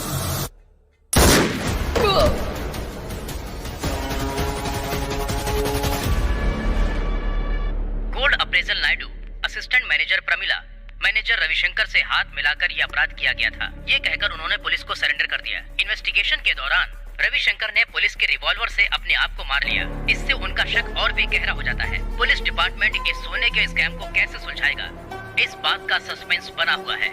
Gold appraisal Naidu, assistant manager Pramila, manager Ravishankar से हाथ मिलाकर यह अपराध किया गया था, ये कहकर उन्होंने पुलिस को सरेंडर कर दिया। इन्वेस्टिगेशन के दौरान रविशंकर ने पुलिस के रिवॉल्वर से अपने आप को मार लिया। इससे उनका शक और भी गहरा हो जाता है। पुलिस डिपार्टमेंट इस सोने के स्कैम को कैसे सुलझाएगा, इस बात का सस्पेंस बना हुआ है।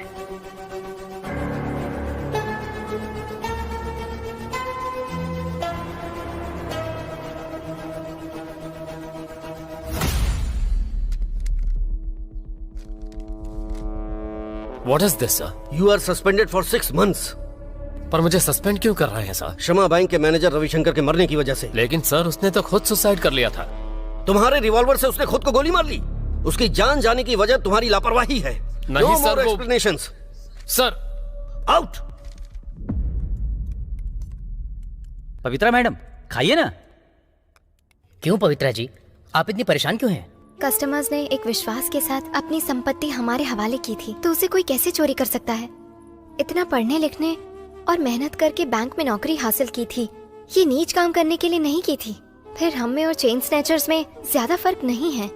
What is this sir? You are suspended for 6 months। पर मुझे सस्पेंड क्यों कर रहे हैं सर? क्षमा बैंक के मैनेजर रविशंकर के मरने की वजह से। लेकिन सर उसने तो खुद सुसाइड कर लिया था। तुम्हारे रिवॉल्वर से उसने खुद को गोली मार ली। उसकी जान जाने की वजह तुम्हारी लापरवाही है। नहीं No सर, more वो- explanations। Sir out. Pavitra madam खाइए ना। क्यों पवित्रा जी, आप इतनी परेशान क्यों हैं? कस्टमर्स ने एक विश्वास के साथ अपनी संपत्ति हमारे हवाले की थी, तो उसे कोई कैसे चोरी कर सकता है? इतना पढ़ने लिखने और मेहनत करके बैंक में नौकरी हासिल की थी, ये नीच काम करने के लिए नहीं की थी। फिर हम में और चेन स्नैचर्स में ज्यादा फर्क नहीं है।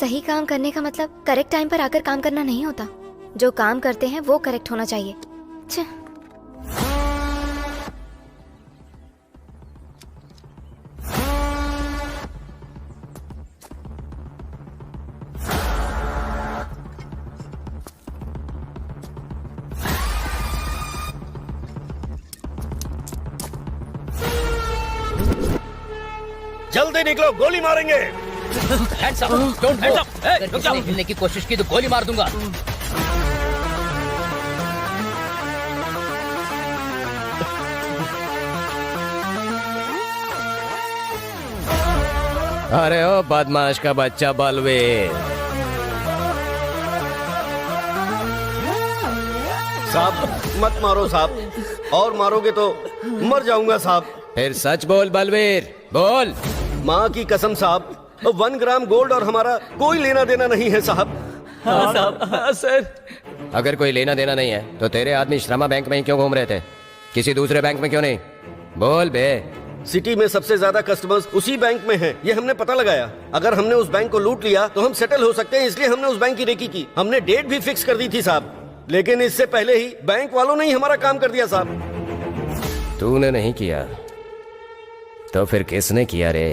सही काम करने का मतलब करेक्ट टाइम पर आकर काम करना नहीं होता। जो काम करते हैं वो करेक्ट होना चाहिए। छे। जल्दी निकलो, गोली मारेंगे। Hands up! Don't move! अगर किसी ने हिलने की कोशिश की तो गोली मार दूंगा। अरे ओ बदमाश का बच्चा बलवीर। साहब मत मारो साहब, और मारोगे तो मर जाऊंगा साहब। फिर सच बोल बलवीर, बोल। माँ की कसम साहब, 1 ग्राम गोल्ड और हमारा कोई लेना देना नहीं है साहब। हाँ साहब, हाँ सर। अगर कोई लेना देना नहीं है तो तेरे आदमी श्रमा बैंक में ही क्यों घूम रहे थे? किसी दूसरे बैंक में क्यों नहीं? बोल बे। सिटी में सबसे ज्यादा कस्टमर्स उसी बैंक में हैं, ये हमने पता लगाया। अगर हमने उस बैंक को लूट लिया तो हम सेटल हो सकते हैं, इसलिए हमने उस बैंक की रेकी की। हमने डेट भी फिक्स कर दी थी साहब, लेकिन इससे पहले ही बैंक वालों ने ही हमारा काम कर दिया साहब। तूने नहीं किया तो फिर किसने किया रे?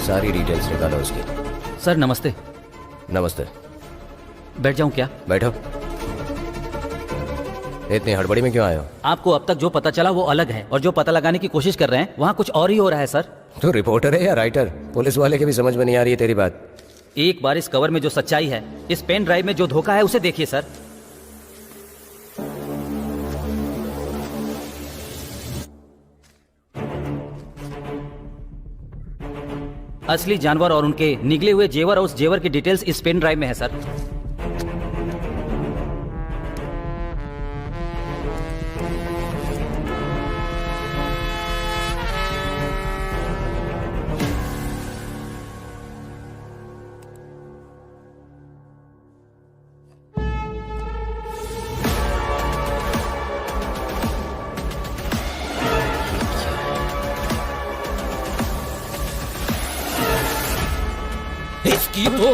सारी डिटेल्स निकालो उसकी। सर नमस्ते। नमस्ते। बैठ जाऊं क्या? बैठो। इतनी हड़बड़ी में क्यों आए हो? आपको अब तक जो पता चला वो अलग है, और जो पता लगाने की कोशिश कर रहे हैं वहाँ कुछ और ही हो रहा है सर। तू रिपोर्टर है या राइटर? पुलिस वाले के भी समझ में नहीं आ रही है तेरी बात। एक बार इस कवर में जो सच्चाई है, इस पेन ड्राइव में जो धोखा है, उसे देखिए सर। असली जानवर और उनके निगले हुए जेवर और उस जेवर की डिटेल्स इस पेन ड्राइव में है सर। इसकी तो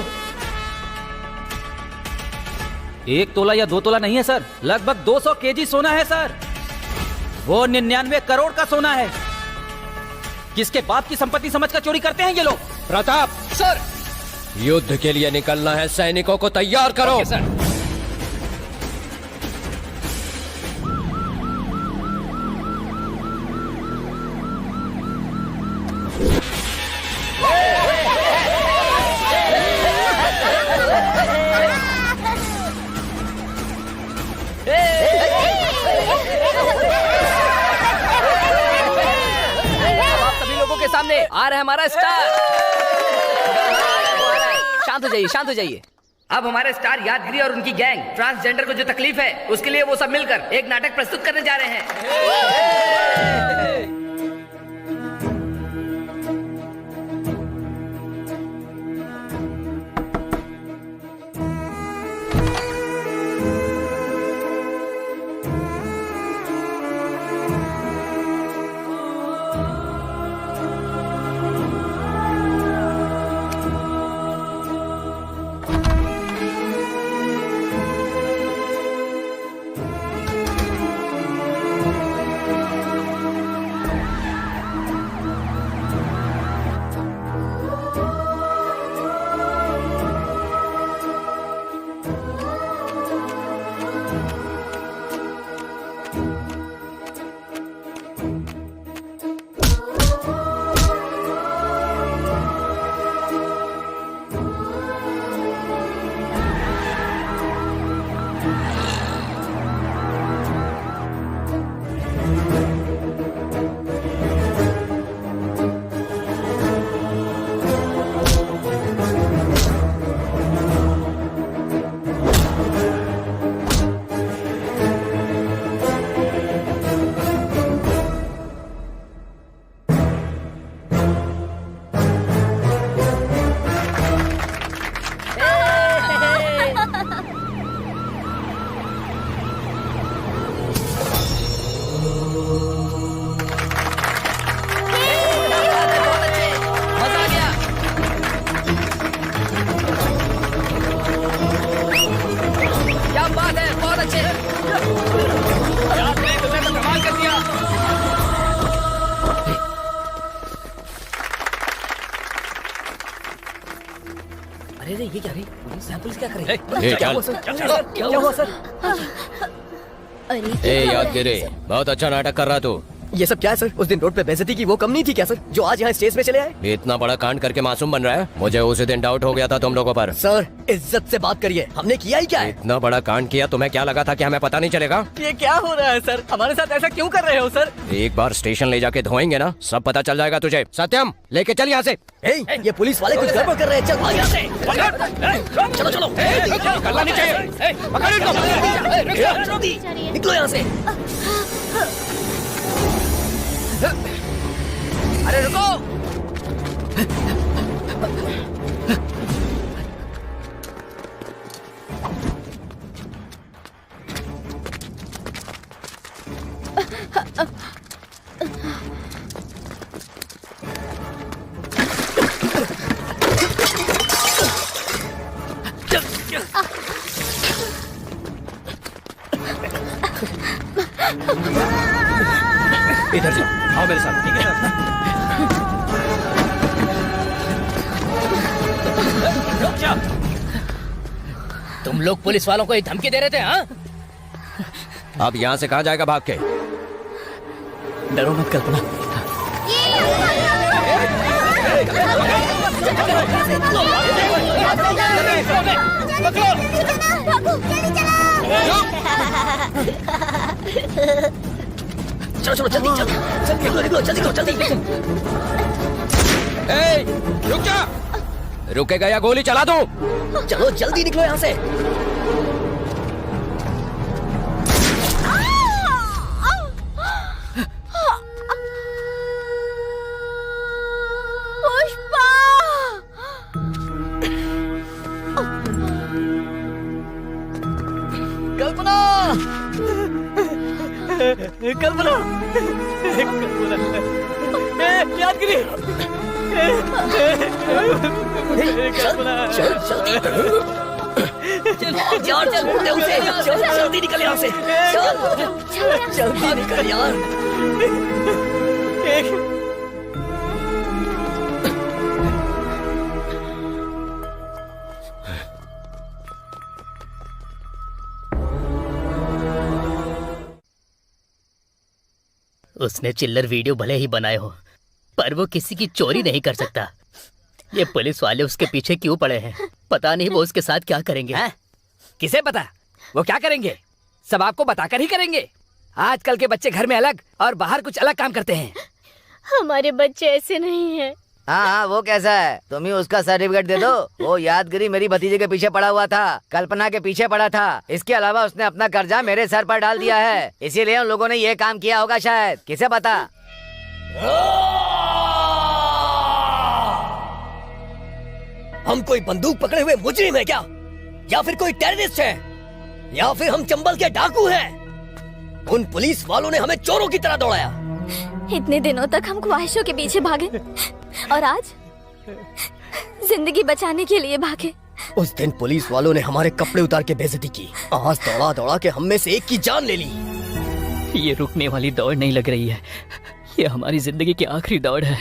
1 तोला या 2 तोला नहीं है सर, लगभग 200 केजी सोना है सर। वो 99 करोड़ का सोना है। किसके बाप की संपत्ति समझकर चोरी करते हैं ये लोग? प्रताप सर, युद्ध के लिए निकलना है, सैनिकों को तैयार करो। Okay, sir. आप सभी लोगों के सामने आ रहा है हमारा स्टार। शांत हो जाइए, शांत हो जाइए। अब हमारे स्टार यादगिरी और उनकी गैंग ट्रांसजेंडर को जो तकलीफ है उसके लिए वो सब मिलकर एक नाटक प्रस्तुत करने जा रहे हैं। अरे ये क्या रे? पुलिस क्या करे? ए, क्या चल। हुआ सर? क्या हुआ सर? अरे ए यादगिरी, बहुत अच्छा नाटक कर रहा तू। ये सब क्या है सर? उस दिन रोड पे बेइज्जती की वो कम नहीं थी क्या सर, जो आज यहाँ स्टेज पे चले आए? इतना बड़ा कांड करके मासूम बन रहा है। मुझे उसी दिन डाउट हो गया था तुम लोगों पर। सर इज्जत से बात करिए, हमने किया ही क्या है? इतना बड़ा कांड किया, तुम्हें क्या लगा था कि हमें पता नहीं चलेगा? ये क्या हो रहा है सर? हमारे साथ ऐसा क्यों कर रहे हो सर? एक बार स्टेशन ले जाके धोएंगे ना, सब पता चल जाएगा तुझे। सत्यम, लेके चल यहाँ से। ये पुलिस वाले कुछ गड़बड़ कर रहे हैं, चल भाग यहाँ से। चलो चलो, निकलना नहीं चाहिए। पकड़ इनको। निकलो यहाँ से। अरे रुको! इधर से आओ मेरे साथ। ठीक है सर। रुक जाओ। तुम लोग पुलिस वालों को ये धमकी दे रहे थे, हाँ? अब यहाँ से कहाँ जाएगा भाग के? डरो मत कल्पना। चलो चलो जल्दी जल्दी जल्दी निकलो जल्दी करो जल्दी। ए, रुक जा। रुकेगा या गोली चला दूं? चलो जल्दी निकलो यहाँ से। पुष्पा! कल्पना! कल्पना! यादगिरी! कल्पना! चल जल्दी उसे जल्दी निकल यहाँ से। चल जल्दी निकल यार। उसने चिल्लर वीडियो भले ही बनाए हो, पर वो किसी की चोरी नहीं कर सकता। ये पुलिस वाले उसके पीछे क्यों पड़े हैं? पता नहीं वो उसके साथ क्या करेंगे। किसे पता वो क्या करेंगे? सब आपको बताकर ही करेंगे। आजकल के बच्चे घर में अलग और बाहर कुछ अलग काम करते हैं। हमारे बच्चे ऐसे नहीं हैं। हाँ, वो कैसा है? तुम ही उसका सर्टिफिकेट दे दो। वो यादगिरी मेरी भतीजे के पीछे पड़ा हुआ था, कल्पना के पीछे पड़ा था। इसके अलावा उसने अपना कर्जा मेरे सर पर डाल दिया है, इसीलिए उन लोगों ने ये काम किया होगा शायद। किसे पता? हम कोई बंदूक पकड़े हुए मुजरिम है क्या, या फिर कोई टेररिस्ट है, या फिर हम चंबल के डाकू हैं? उन पुलिस वालों ने हमें चोरों की तरह दौड़ाया। इतने दिनों तक हम ख्वाहिशों के पीछे भागे और आज जिंदगी बचाने के लिए भागे। उस दिन पुलिस वालों ने हमारे कपड़े उतार के बेइज्जती की। आज दौड़ा दौड़ा के हम में से एक की जान ले ली। ये रुकने वाली दौड़ नहीं लग रही है, ये हमारी जिंदगी की आखिरी दौड़ है।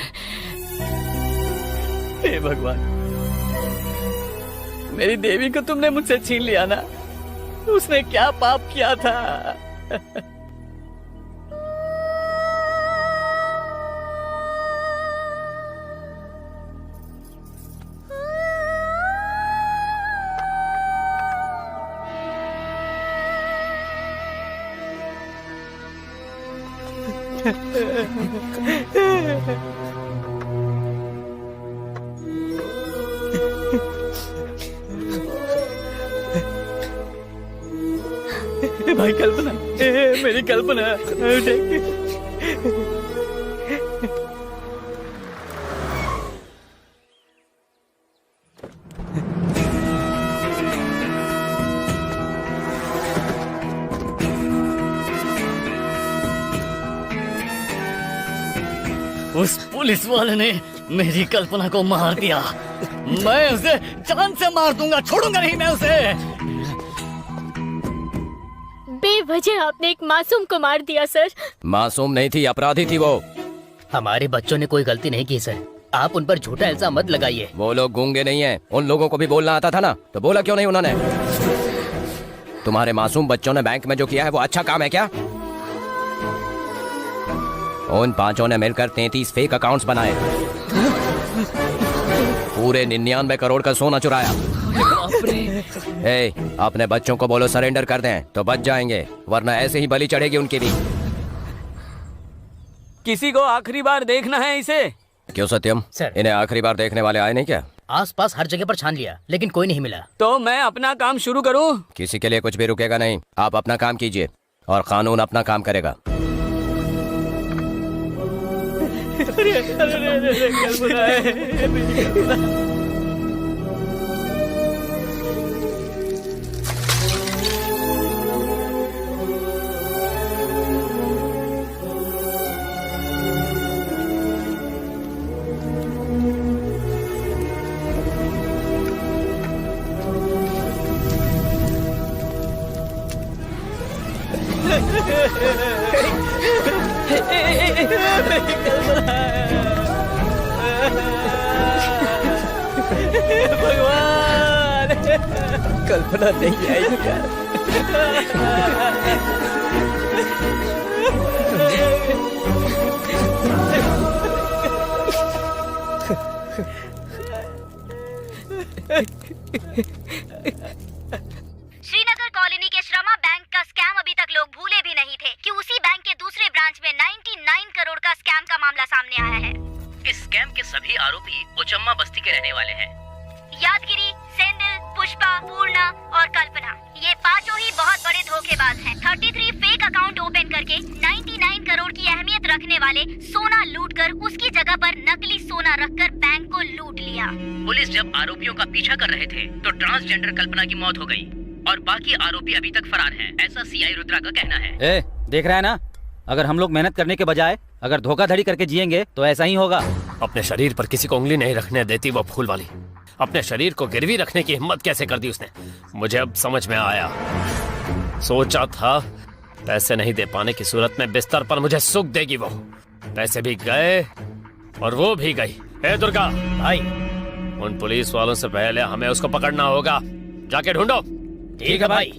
हे भगवान, मेरी देवी को तुमने मुझसे छीन लिया ना। उसने क्या पाप किया था? भाई कल्पना, मेरी कल्पना। उस पुलिस वाले ने मेरी कल्पना को मार दिया। मैं उसे जान से मार दूंगा, छोड़ूंगा नहीं मैं उसे। बेवजह आपने एक मासूम को मार दिया सर। मासूम नहीं थी, अपराधी थी वो। हमारे बच्चों ने कोई गलती नहीं की सर। आप उन पर झूठा इल्जाम मत लगाइए। वो लोग गूंगे नहीं है, उन लोगों को भी बोलना आता था ना, तो बोला क्यों नहीं उन्होंने? तुम्हारे मासूम बच्चों ने बैंक में जो किया है वो अच्छा काम है क्या? उन पांचों ने मिलकर 33 फेक अकाउंट्स बनाए, पूरे 99 करोड़ का सोना चुराया। अपने बच्चों को बोलो सरेंडर कर दें तो बच जाएंगे, वरना ऐसे ही बलि चढ़ेगी उनकी भी। किसी को आखिरी बार देखना है इसे। क्यों सत्यम सर। इन्हें आखिरी बार देखने वाले आए नहीं क्या? आसपास हर जगह पर छान लिया लेकिन कोई नहीं मिला। तो मैं अपना काम शुरू करूं? किसी के लिए कुछ भी रुकेगा नहीं, आप अपना काम कीजिए और कानून अपना काम करेगा। भगवान, कल्पना नहीं आई यार। श्रीनगर कॉलोनी के श्रमा बैंक का स्कैम अभी तक लोग भूले भी नहीं थे कि उसी बैंक के दूसरे ब्रांच में 99 करोड़ का स्कैम का मामला सामने आया है। इस स्कैम के सभी आरोपी उचम्मा बस्ती के रहने वाले हैं। यादगिरी, सेंदिल, पुष्पा, पूर्णा और कल्पना, ये पांचों ही बहुत बड़े धोखेबाज हैं। 33 फेक अकाउंट ओपन करके 99 करोड़ की अहमियत रखने वाले सोना लूटकर उसकी जगह पर नकली सोना रखकर बैंक को लूट लिया। पुलिस जब आरोपियों का पीछा कर रहे थे तो ट्रांसजेंडर कल्पना की मौत हो गई और बाकी आरोपी अभी तक फरार हैं, ऐसा सीआई रुद्रा का कहना है। देख रहा है ना, अगर हम लोग मेहनत करने के बजाय अगर धोखाधड़ी करके जिएंगे तो ऐसा ही होगा। अपने शरीर पर किसी को उंगली नहीं रखने देती वो फूल वाली। अपने शरीर को गिरवी रखने की हिम्मत कैसे कर दी उसने, मुझे अब समझ में आया। सोचा था पैसे नहीं दे पाने की सूरत में बिस्तर पर मुझे सुख देगी वो, पैसे भी गए और वो भी गई। ए दुर्गा भाई, उन पुलिस वालों से पहले हमें उसको पकड़ना होगा, जाके ढूंढो। ठीक है भाई।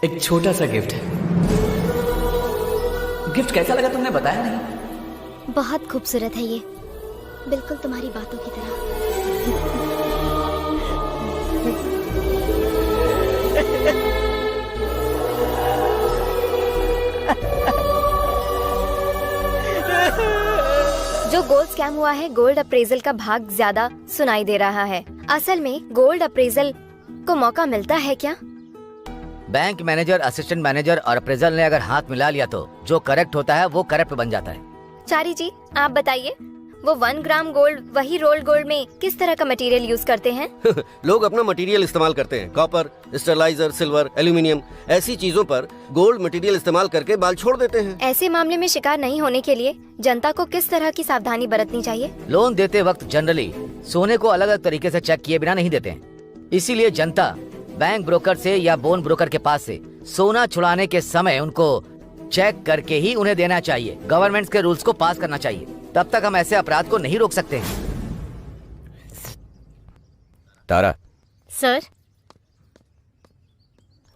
एक छोटा सा गिफ्ट है। गिफ्ट कैसा लगा तुमने बताया नहीं? बहुत खूबसूरत है ये, बिल्कुल तुम्हारी बातों की तरह। जो गोल्ड स्कैम हुआ है, गोल्ड अप्रेजल का भाग ज्यादा सुनाई दे रहा है। असल में गोल्ड अप्रेजल को मौका मिलता है क्या? बैंक मैनेजर, असिस्टेंट मैनेजर और अप्रेजल ने अगर हाथ मिला लिया तो जो करेक्ट होता है वो करेक्ट बन जाता है। चारी जी, आप बताइए, वो 1 ग्राम गोल्ड वही रोल्ड गोल्ड में किस तरह का मटेरियल यूज करते हैं? लोग अपना मटेरियल इस्तेमाल करते हैं, कॉपर, स्टरलाइजर, सिल्वर, एल्यूमिनियम, ऐसी चीजों पर गोल्ड मटेरियल इस्तेमाल करके बाल छोड़ देते हैं। ऐसे मामले में शिकार नहीं होने के लिए जनता को किस तरह की सावधानी बरतनी चाहिए? लोन देते वक्त जनरली सोने को अलग अलग तरीके से चेक किए बिना नहीं देते हैं। इसीलिए जनता बैंक ब्रोकर से या बोन ब्रोकर के पास से सोना छुड़ाने के समय उनको चेक करके ही उन्हें देना चाहिए। गवर्नमेंट के रूल्स को पास करना चाहिए, तब तक हम ऐसे अपराध को नहीं रोक सकते। तारा, सर,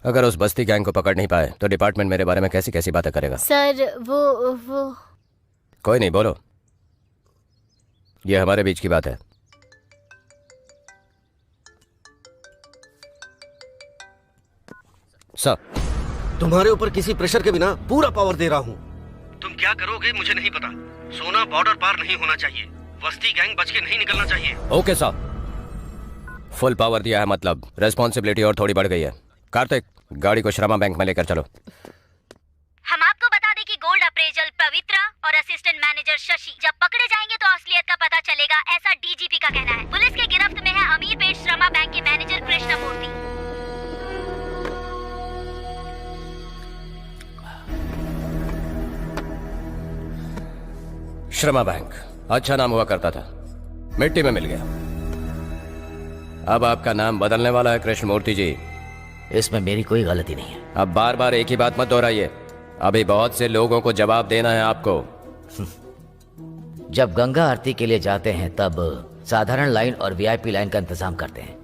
अगर उस बस्ती गैंग को पकड़ नहीं पाए तो डिपार्टमेंट मेरे बारे में कैसी कैसी बातें करेगा। सर वो कोई नहीं, बोलो, ये हमारे बीच की बात है। सर, तुम्हारे ऊपर किसी प्रेशर के बिना पूरा पावर दे रहा हूँ। तुम क्या करोगे मुझे नहीं पता। सोना बॉर्डर पार नहीं होना चाहिए, बस्ती गैंग बच के नहीं निकलना चाहिए। ओके सर, फुल पावर दिया है, मतलब रेस्पॉन्सिबिलिटी और थोड़ी बढ़ गई है। कार्तिक, गाड़ी को श्रमा बैंक में लेकर चलो। हम आपको बता दें कि गोल्ड अप्रेजल पवित्रा और और असिस्टेंट मैनेजर शशि जब पकड़े जाएंगे तो असलियत का पता चलेगा, ऐसा डीजीपी का कहना है। पुलिस के गिरफ्त में है अमीरपेट श्रमा बैंक के मैनेजर कृष्णमूर्ति। श्रमा बैंक अच्छा नाम हुआ करता था, मिट्टी में मिल गया। अब आपका नाम बदलने वाला है कृष्णमूर्ति जी। इसमें मेरी कोई गलती नहीं है। अब बार बार एक ही बात मत दोहराइए, अभी बहुत से लोगों को जवाब देना है आपको। जब गंगा आरती के लिए जाते हैं तब साधारण लाइन और वीआईपी लाइन का इंतजाम करते हैं,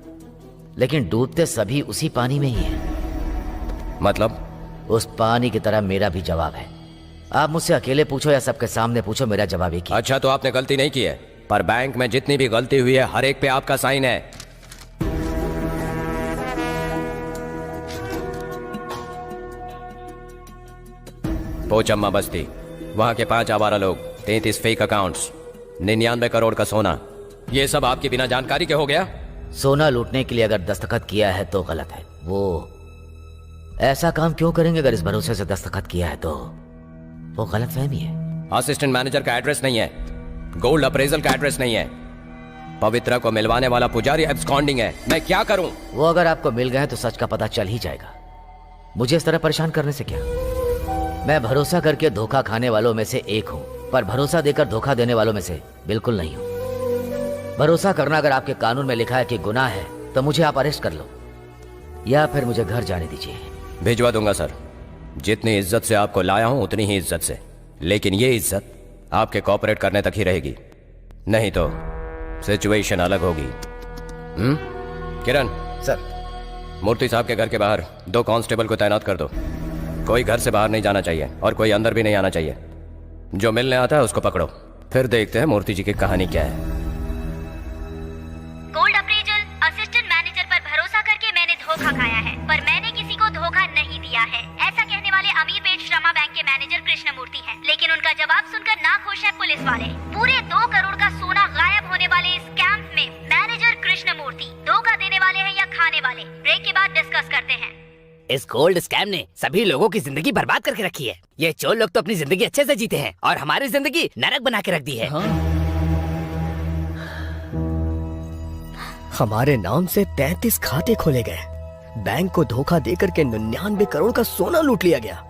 लेकिन डूबते सभी उसी पानी में ही हैं। मतलब? उस पानी की तरह मेरा भी जवाब है। आप मुझसे अकेले पूछो या सबके सामने पूछो, मेरा जवाब एक ही। अच्छा, तो आपने गलती नहीं की है, पर बैंक में जितनी भी गलती हुई है हर एक पे आपका साइन है। पोचम्मा बस्ती, वहां के 5 आवारा लोग, 33 फेक अकाउंट्स, 99 करोड़ का सोना, ये सब आपकी बिना जानकारी के हो गया? सोना लूटने के लिए अगर दस्तखत किया है तो गलत है। वो ऐसा काम क्यों करेंगे अगर इस भरोसे से दस्तखत किया है तो वो गलत फहमी है। असिस्टेंट मैनेजर का एड्रेस नहीं है, गोल्ड अप्रेजल का एड्रेस नहीं है, पवित्रा को मिलवाने वाला पुजारी एब्सकॉन्डिंग है। मैं क्या करूं? वो अगर आपको मिल गए तो सच का पता चल ही जाएगा। मुझे इस तरह परेशान करने से क्या? मैं भरोसा करके धोखा खाने वालों में से एक हूं, पर भरोसा देकर धोखा देने वालों में से बिल्कुल नहीं हूं। भरोसा करना अगर आपके कानून में लिखा है कि गुनाह है तो मुझे आप अरेस्ट कर लो या फिर मुझे घर जाने दीजिए। भिजवा दूंगा सर, जितनी इज्जत से आपको लाया हूं उतनी ही इज्जत से, लेकिन ये इज्जत आपके कॉपरेट करने तक ही रहेगी, नहीं तो सिचुएशन अलग होगी। किरण सर, मूर्ति साहब के घर के बाहर 2 कांस्टेबल को तैनात कर दो। कोई घर से बाहर नहीं जाना चाहिए और कोई अंदर भी नहीं आना चाहिए। जो मिलने आता है उसको पकड़ो, फिर देखते हैं मूर्ति जी की कहानी क्या है। गोल्ड अप्रेजल, असिस्टेंट मैनेजर पर भरोसा करके मैंने धोखा खाया है, पर मैंने किसी को धोखा नहीं दिया है, ऐसा कहने वाले अमीरपेट श्रमा बैंक के मैनेजर कृष्णमूर्ति हैं। लेकिन उनका जवाब सुनकर नाखुश है पुलिस वाले। पूरे 2 करोड़ का सोना गायब होने वाले इस कैंप में मैनेजर कृष्णमूर्ति धोखा देने वाले हैं या खाने वाले, ब्रेक के बाद डिस्कस करते हैं। इस गोल्ड स्कैम ने सभी लोगों की जिंदगी बर्बाद करके रखी है। ये चोर लोग तो अपनी जिंदगी अच्छे से जीते हैं और हमारी जिंदगी नरक बना के रख दी है। हमारे नाम से 33 खाते खोले गए, बैंक को धोखा देकर के 99 करोड़ का सोना लूट लिया गया।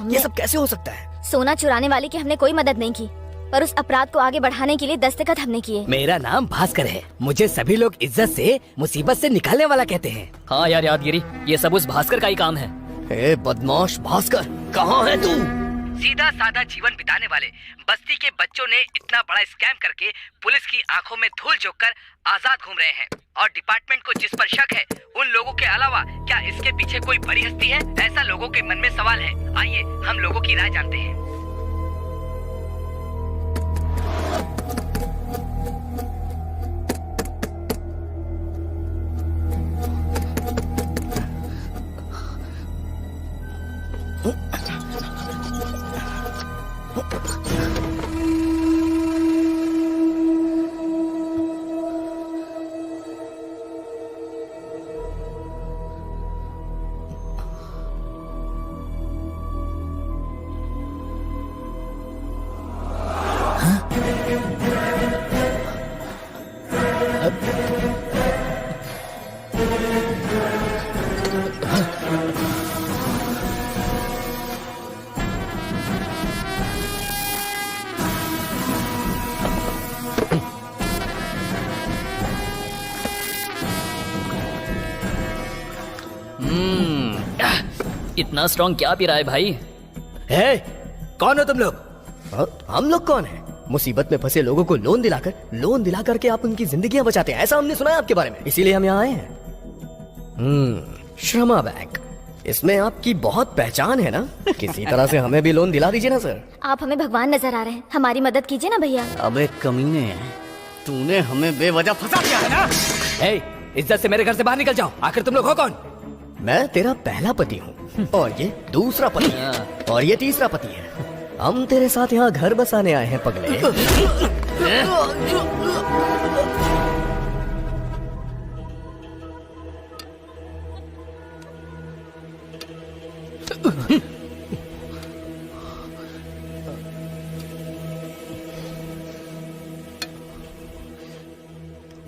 ये सब कैसे हो सकता है? सोना चुराने वाले की हमने कोई मदद नहीं की, पर उस अपराध को आगे बढ़ाने के लिए दस्तखत हमने किए। मेरा नाम भास्कर है, मुझे सभी लोग इज्जत से मुसीबत से निकालने वाला कहते हैं। हाँ यार यादगिरी, ये सब उस भास्कर का ही काम है। ए बदमाश भास्कर, कहाँ है तू? सीधा साधा जीवन बिताने वाले बस्ती के बच्चों ने इतना बड़ा स्कैम करके पुलिस की आंखों में धूल झोंककर आजाद घूम रहे हैं, और डिपार्टमेंट को जिस पर शक है उन लोगों के अलावा क्या इसके पीछे कोई बड़ी हस्ती है? ऐसा लोगों के मन में सवाल है। आइए हम लोगों की राय जानते हैं। इतना स्ट्रॉन्ग क्या पी रहा है भाई? है? कौन हो तुम लोग? हम लोग कौन है? मुसीबत में फंसे लोगों को लोन दिलाकर के आप उनकी जिंदगियां बचाते हैं, ऐसा हमने सुना है आपके बारे में, इसीलिए हम यहाँ आए हैं। श्रमा बैंक, इसमें आपकी बहुत पहचान है ना? किसी तरह से हमें भी लोन दिला दीजिए ना सर। आप हमें भगवान नजर आ रहे हैं, हमारी मदद कीजिए ना भैया। अबे कमीने, तूने हमें बेवजह फंसा दिया है ना? इज्जत से मेरे घर से बाहर निकल जाओ। आखिर तुम लोग हो कौन? मैं तेरा पहला पति हूँ, और ये दूसरा पति है, और ये तीसरा पति है। हम तेरे साथ यहाँ घर बसाने आए हैं पगले।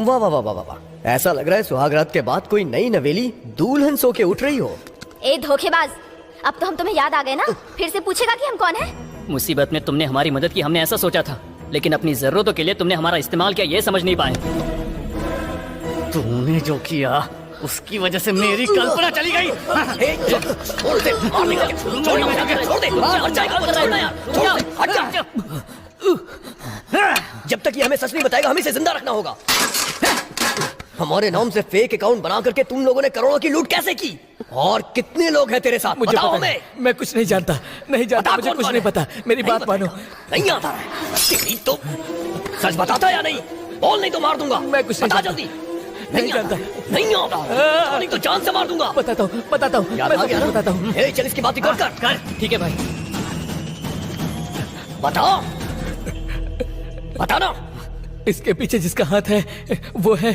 वाह वाह वाह वाह वाह, ऐसा लग रहा है सुहागरात के बाद कोई नई नवेली दुल्हन सो के उठ रही हो। ए धोखेबाज, अब तो हम तुम्हें याद आ गए ना? फिर से पूछेगा कि हम कौन है? मुसीबत में तुमने हमारी मदद की, हमने ऐसा सोचा था, लेकिन अपनी जरूरतों के लिए तुमने हमारा इस्तेमाल किया, ये समझ नहीं पाए। तूने जो किया उसकी वजह से मेरी कल्पना चली गई। छोड़ दे, जब तक ये हमें सच नहीं बताएगा हम इसे जिंदा रखना होगा। हमारे नाम से फेक अकाउंट बना करके तुम लोगों ने करोड़ों की लूट कैसे की? और कितने लोग हैं तेरे साथ? मुझे बताओ पता हमें। नहीं। मैं कुछ नहीं जानता, नहीं जानता, मुझे कुछ नहीं पता। मेरी बात मानो। नहीं आता है तेरी तो सच बताता या नहीं? बोल नहीं तो मार दूंगा। मैं कुछ नहीं बता जानता। जल्दी। नहीं जानता। नहीं आता, नहीं तो जान से मार दूंगा। बताता हूँ, बताता हूँ, याद आ गया ना? बताता हूँ। ए, चल इसकी बात रिकॉर्ड कर। ठीक है भाई। बताओ, बताना। इसके पीछे जिसका हाथ है वो है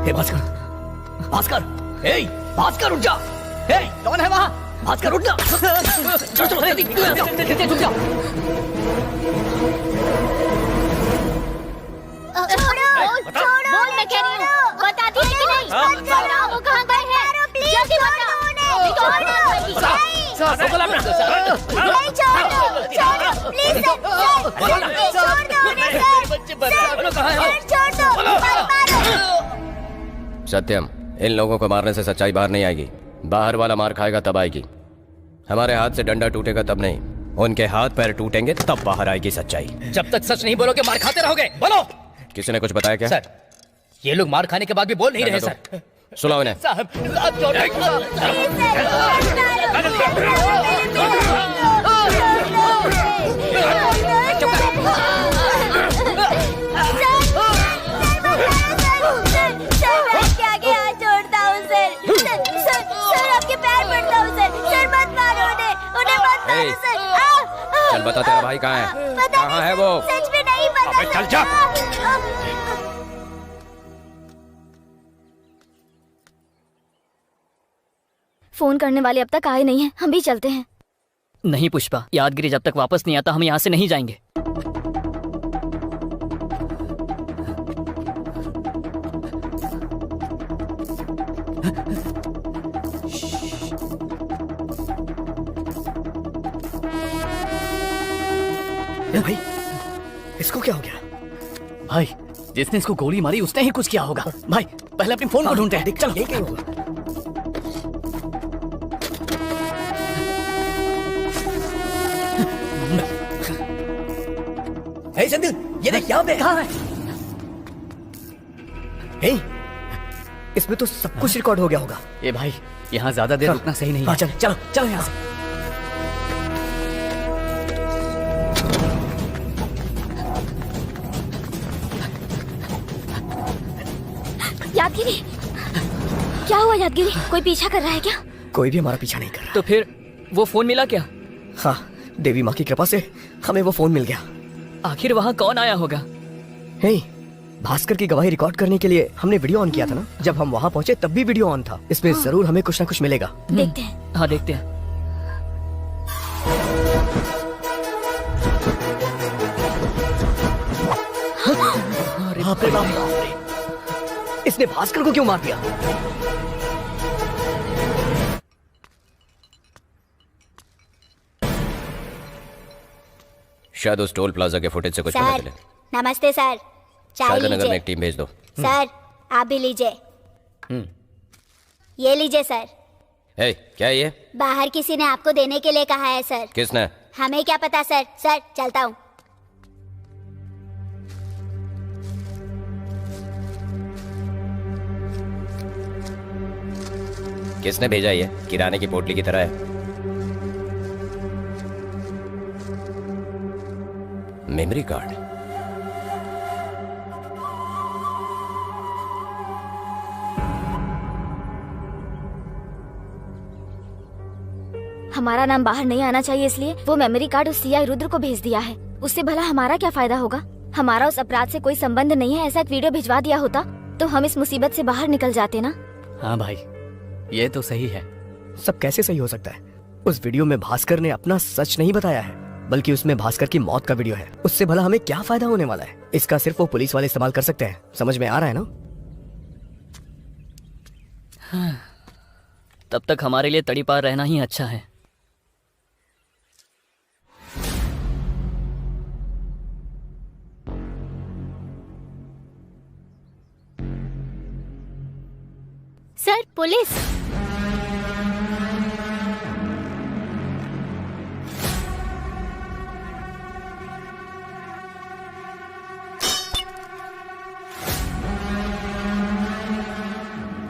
हे भास्कर, भास्कर, हे भास्कर उठ जा। हे कौन है वहाँ? भास्कर उठ जा। चलो चलो जल्दी निकलो यहाँ से। उठ जा। छोड़ो, छोड़ो, बोल मैं कह रही हूँ, बताती है कि नहीं? बताओ वो कहाँ गए हैं? जल्दी बताओ। नहीं, छोड़ो, प्लीज छोड़ दो उन्हें, छोड़ दो, मत मारो। सत्यम, इन लोगों को मारने से सच्चाई बाहर नहीं आएगी। बाहर वाला मार खाएगा तब आएगी। हमारे हाथ से डंडा टूटेगा तब नहीं, उनके हाथ पैर टूटेंगे तब बाहर आएगी सच्चाई। जब तक सच नहीं बोलोगे मार खाते रहोगे। बोलो। किसी ने कुछ बताया क्या? सर, ये लोग मार खाने के बाद भी बोल नहीं रहे सर। सुनाओ इन्हें। साहब, चल बता, तेरा भाई कहाँ है? कहाँ है वो? सच में नहीं पता। अबे चल जा। फोन करने वाले अब तक आए नहीं हैं, हम भी चलते हैं। नहीं पुष्पा, यादगिरी जब तक वापस नहीं आता हम यहाँ से नहीं जाएंगे। भाई, इसको क्या हो गया? भाई, जिसने इसको गोली मारी उसने ही कुछ किया होगा। भाई, पहले अपने फोन को ढूंढते हैं। चलो, ये क्या होगा? हे संदिल, ये देख यहाँ पे। कहाँ है? हे, इसमें तो सब कुछ रिकॉर्ड हो गया होगा। ये भाई, यहाँ ज्यादा देर रुकना सही नहीं है। हाँ, चलो चलो चलो यहाँ से। यादगिरी, क्या हुआ यादगिरी? कोई पीछा कर रहा है क्या? कोई भी हमारा पीछा नहीं कर रहा। तो फिर वो फोन मिला क्या? हाँ, देवी माँ की कृपा से हमें वो फोन मिल गया। आखिर वहाँ कौन आया होगा? हे, भास्कर की गवाही रिकॉर्ड करने के लिए हमने वीडियो ऑन किया था ना। जब हम वहाँ पहुँचे तब भी वीडियो ऑन था। इसमें जरूर हमें कुछ ना कुछ मिलेगा। देखते हैं। हाँ देखते हैं। बाप रे बाप रे। इसने भास्कर को क्यों मार दिया? शायद उस टोल प्लाजा के फुटेज से कुछ पता सर, चले। नमस्ते सर, चाय शायद नगर में लीजिए। एक टीम भेज दो। सर, आप भी लीजिए। ये लीजिए सर। ए, क्या ये? बाहर किसी ने आपको देने के लिए कहा है सर। किसने? हमें क्या पता सर। सर चलता हूँ। किसने भेजा ये? किराने की पोटली की तरह है। Memory card. हमारा नाम बाहर नहीं आना चाहिए, इसलिए वो मेमोरी कार्ड उस सीआई रुद्र को भेज दिया है। उससे भला हमारा क्या फायदा होगा? हमारा उस अपराध से कोई संबंध नहीं है, ऐसा एक वीडियो भिजवा दिया होता तो हम इस मुसीबत से बाहर निकल जाते ना। हाँ भाई, ये तो सही है। सब कैसे सही हो सकता है? उस वीडियो में भास्कर ने अपना सच नहीं बताया है, बल्कि उसमें भास्कर की मौत का वीडियो है। उससे भला हमें क्या फायदा होने वाला है? इसका सिर्फ वो पुलिस वाले इस्तेमाल कर सकते हैं। समझ में आ रहा है ना? तब तक हमारे लिए तड़ी पार रहना ही अच्छा है। Sir police.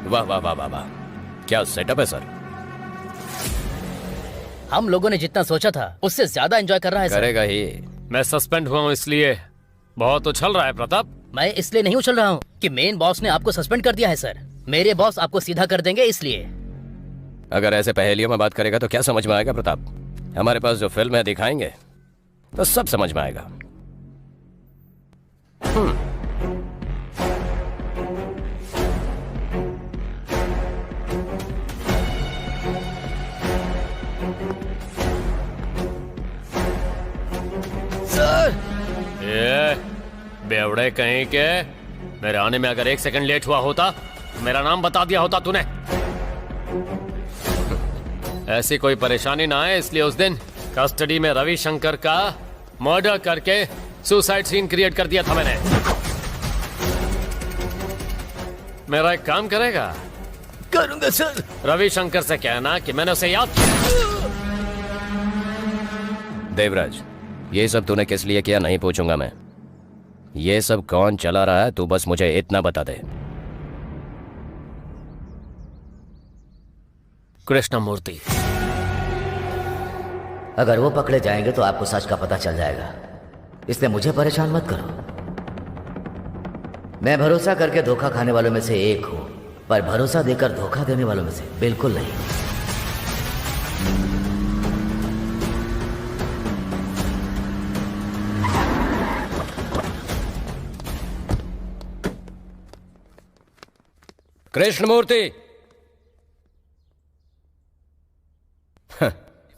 वाह वाह वाह वाह वाह, क्या सेटअप है सर। हम लोगों ने जितना सोचा था उससे ज्यादा एंजॉय कर रहा है सर। करेगा ही। मैं सस्पेंड हुआ हूँ इसलिए बहुत उछल रहा है प्रताप। मैं इसलिए नहीं उछल रहा हूँ कि मेन बॉस ने आपको सस्पेंड कर दिया है सर। मेरे बॉस आपको सीधा कर देंगे इसलिए। अगर ऐसे पहेलियों में बात करेगा तो क्या समझ में आएगा प्रताप? हमारे पास जो फिल्म है दिखाएंगे तो सब समझ में आएगा। ये बेवड़े कहीं के, मेरे आने में अगर 1 सेकंड लेट हुआ होता तो मेरा नाम बता दिया होता तूने। ऐसी कोई परेशानी ना आए इसलिए उस दिन कस्टडी में रविशंकर का मर्डर करके सुसाइड सीन क्रिएट कर दिया था मैंने। मेरा एक काम करेगा? करूंगा सर। रविशंकर से कहना कि मैंने उसे याद। देवराज, ये सब तूने किस लिए किया नहीं पूछूंगा मैं। ये सब कौन चला रहा है तू बस मुझे इतना बता दे। कृष्णमूर्ति। अगर वो पकड़े जाएंगे तो आपको सच का पता चल जाएगा, इसलिए मुझे परेशान मत करो। मैं भरोसा करके धोखा खाने वालों में से एक हूं, पर भरोसा देकर धोखा देने वालों में से बिल्कुल नहीं। कृष्णमूर्ति,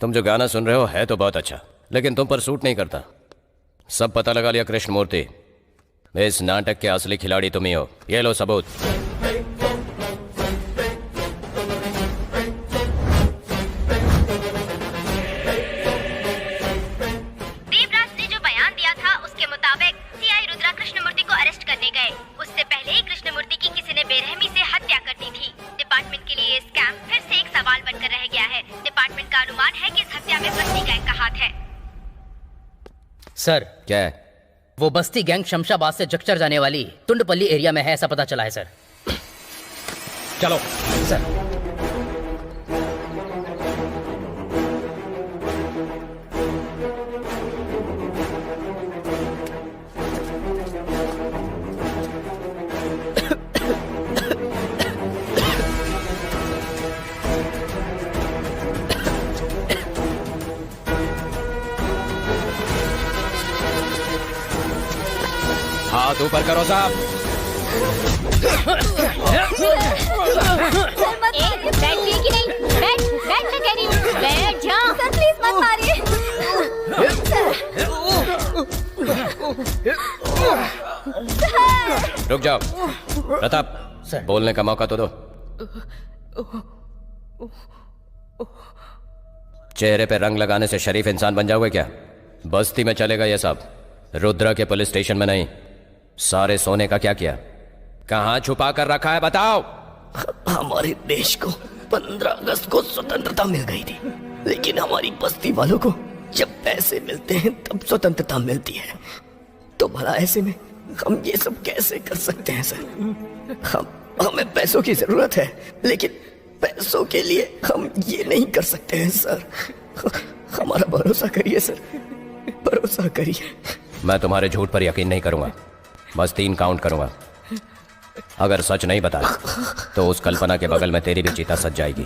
तुम जो गाना सुन रहे हो है तो बहुत अच्छा, लेकिन तुम पर सूट नहीं करता। सब पता लगा लिया कृष्णमूर्ति। इस नाटक के असली खिलाड़ी तुम ही हो। ये लो सबूत। देवराज ने जो बयान दिया था उसके मुताबिक सीआई रुद्रा कृष्णमूर्ति को अरेस्ट करने गए। उससे पहले ही कृष्णमूर्ति की किसी ने बेरहमी से हत्या कर दी थी। डिपार्टमेंट के लिए ये स्कैम फिर से एक सवाल बनकर रह गया है। डिपार्टमेंट का अनुमान है कि इस हत्या में बस्ती गैंग का हाथ है। सर क्या है? वो बस्ती गैंग शमशाबाद से जक्चर जाने वाली तुंडपल्ली एरिया में है, ऐसा पता चला है सर। चलो सर। हाथ ऊपर करो साहब। बैठिए कि नहीं? बैठ मैं कह रही हूँ, बैठ जा। सर प्लीज मत मारिए। रुक जाओ प्रताप, सर। बोलने का मौका तो दो। चेहरे पे रंग लगाने से शरीफ इंसान बन जाओगे क्या? बस्ती में चलेगा ये सब, रुद्रा के पुलिस स्टेशन में नहीं। सारे सोने का क्या किया? कहाँ छुपा कर रखा है बताओ। हमारे देश को 15 अगस्त को स्वतंत्रता मिल गई थी, लेकिन हमारी बस्ती वालों को जब पैसे मिलते हैं तब स्वतंत्रता मिलती है। तो भला ऐसे में हम ये सब कैसे कर सकते हैं सर? हमें पैसों की जरूरत है, लेकिन पैसों के लिए हम ये नहीं कर सकते हैं सर। हमारा भरोसा करिए सर, भरोसा करिए। मैं तुम्हारे झूठ पर यकीन नहीं करूंगा, बस 3 काउंट करूंगा। अगर सच नहीं बताया तो उस कल्पना के बगल में तेरी भी चीता सज जाएगी।